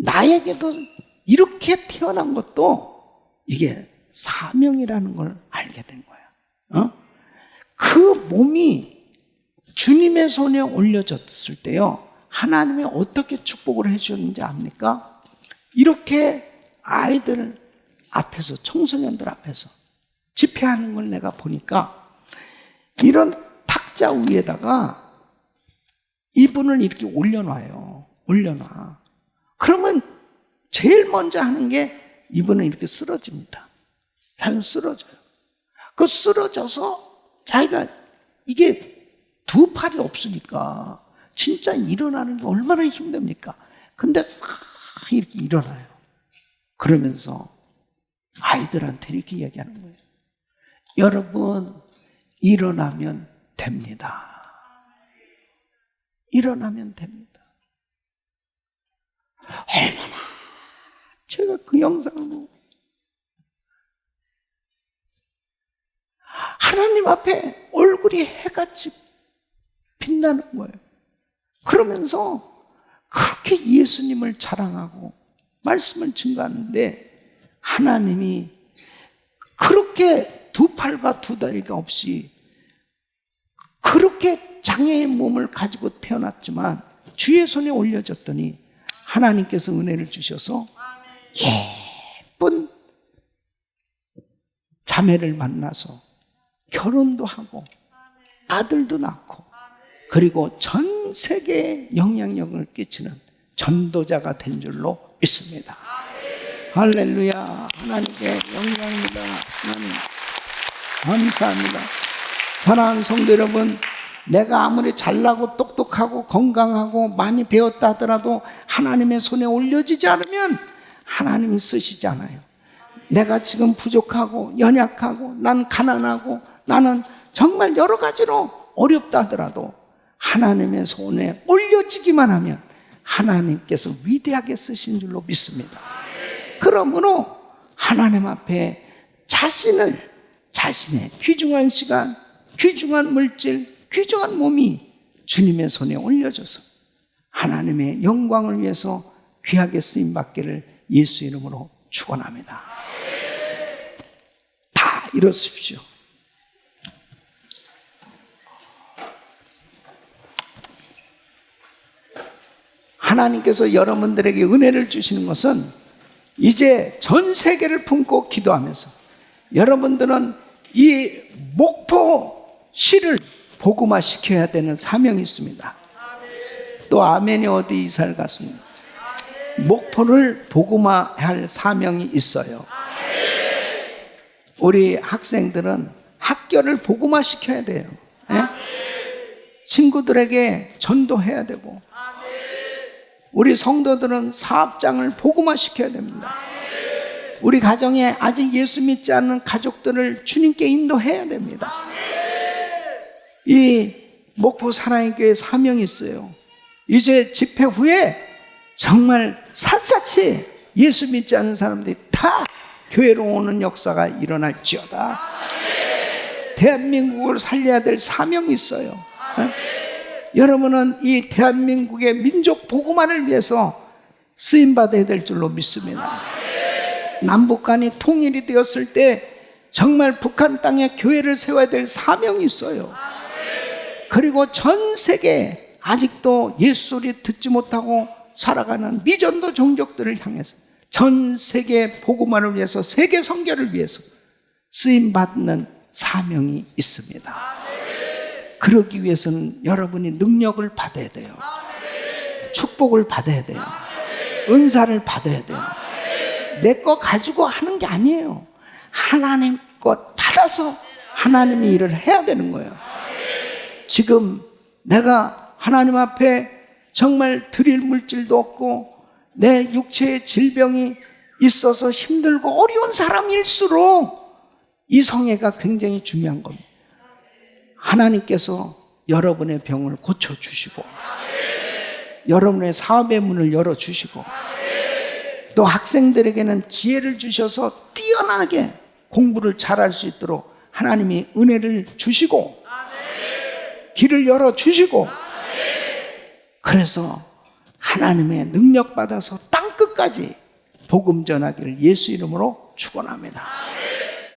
Speaker 1: 나에게도 이렇게 태어난 것도 이게 사명이라는 걸 알게 된 거예요. 그 몸이 주님의 손에 올려졌을 때요, 하나님이 어떻게 축복을 해주셨는지 압니까? 이렇게 아이들 앞에서, 청소년들 앞에서 집회하는 걸 내가 보니까 이런 탁자 위에다가 이분을 이렇게 올려놔요. 올려놔. 그러면 제일 먼저 하는 게 이분은 이렇게 쓰러집니다. 자기는 쓰러져요. 그 쓰러져서 자기가 이게 두 팔이 없으니까 진짜 일어나는 게 얼마나 힘듭니까? 근데 싹 이렇게 일어나요. 그러면서 아이들한테 이렇게 얘기하는 거예요. 여러분, 일어나면 됩니다. 일어나면 됩니다. 얼마나 제가 그 영상을 보고 하나님 앞에 얼굴이 해같이 빛나는 거예요. 그러면서 그렇게 예수님을 자랑하고 말씀을 증거하는데, 하나님이 그렇게 두 팔과 두 다리가 없이 그렇게 장애의 몸을 가지고 태어났지만 주의 손에 올려졌더니 하나님께서 은혜를 주셔서 예쁜 자매를 만나서 결혼도 하고 아들도 낳고 그리고 전 세계에 영향력을 끼치는 전도자가 된 줄로 믿습니다. 할렐루야. 하나님께 영광입니다. 하나님 감사합니다. 사랑하는 성도 여러분, 내가 아무리 잘나고 똑똑하고 건강하고 많이 배웠다 하더라도 하나님의 손에 올려지지 않으면 하나님이 쓰시지 않아요. 내가 지금 부족하고 연약하고 난 가난하고 나는 정말 여러 가지로 어렵다 하더라도 하나님의 손에 올려지기만 하면 하나님께서 위대하게 쓰신 줄로 믿습니다. 그러므로 하나님 앞에 자신의 귀중한 시간, 귀중한 물질, 귀중한 몸이 주님의 손에 올려져서 하나님의 영광을 위해서 귀하게 쓰임받기를 예수 이름으로 축원합니다. 다 이러십시오. 하나님께서 여러분들에게 은혜를 주시는 것은 이제 전 세계를 품고 기도하면서 여러분들은 이 목포시를 복음화시켜야 되는 사명이 있습니다. 또 아멘이 어디 이사를 갔습니다. 목포를 복음화할 사명이 있어요. 우리 학생들은 학교를 복음화시켜야 돼요. 네? 친구들에게 전도해야 되고 우리 성도들은 사업장을 복음화시켜야 됩니다. 우리 가정에 아직 예수 믿지 않는 가족들을 주님께 인도해야 됩니다. 이 목포 사랑의 교회 사명이 있어요. 이제 집회 후에 정말 샅샅이 예수 믿지 않는 사람들이 다 교회로 오는 역사가 일어날지어다. 대한민국을 살려야 될 사명이 있어요. 여러분은 이 대한민국의 민족 복음화를 위해서 쓰임받아야 될 줄로 믿습니다. 남북 간이 통일이 되었을 때 정말 북한 땅에 교회를 세워야 될 사명이 있어요. 그리고 전 세계에 아직도 예수 소리 듣지 못하고 살아가는 미전도 종족들을 향해서 전 세계 복음화를 위해서 세계 선교를 위해서 쓰임받는 사명이 있습니다. 그러기 위해서는 여러분이 능력을 받아야 돼요. 축복을 받아야 돼요. 은사를 받아야 돼요. 내 거 가지고 하는 게 아니에요. 하나님 것 받아서 하나님이 일을 해야 되는 거예요. 지금 내가 하나님 앞에 정말 드릴 물질도 없고 내 육체의 질병이 있어서 힘들고 어려운 사람일수록 이 성회가 굉장히 중요한 겁니다. 하나님께서 여러분의 병을 고쳐주시고 여러분의 사업의 문을 열어주시고 또 학생들에게는 지혜를 주셔서 뛰어나게 공부를 잘할 수 있도록 하나님이 은혜를 주시고 길을 열어주시고 그래서 하나님의 능력 받아서 땅끝까지 복음 전하기를 예수 이름으로 축원합니다.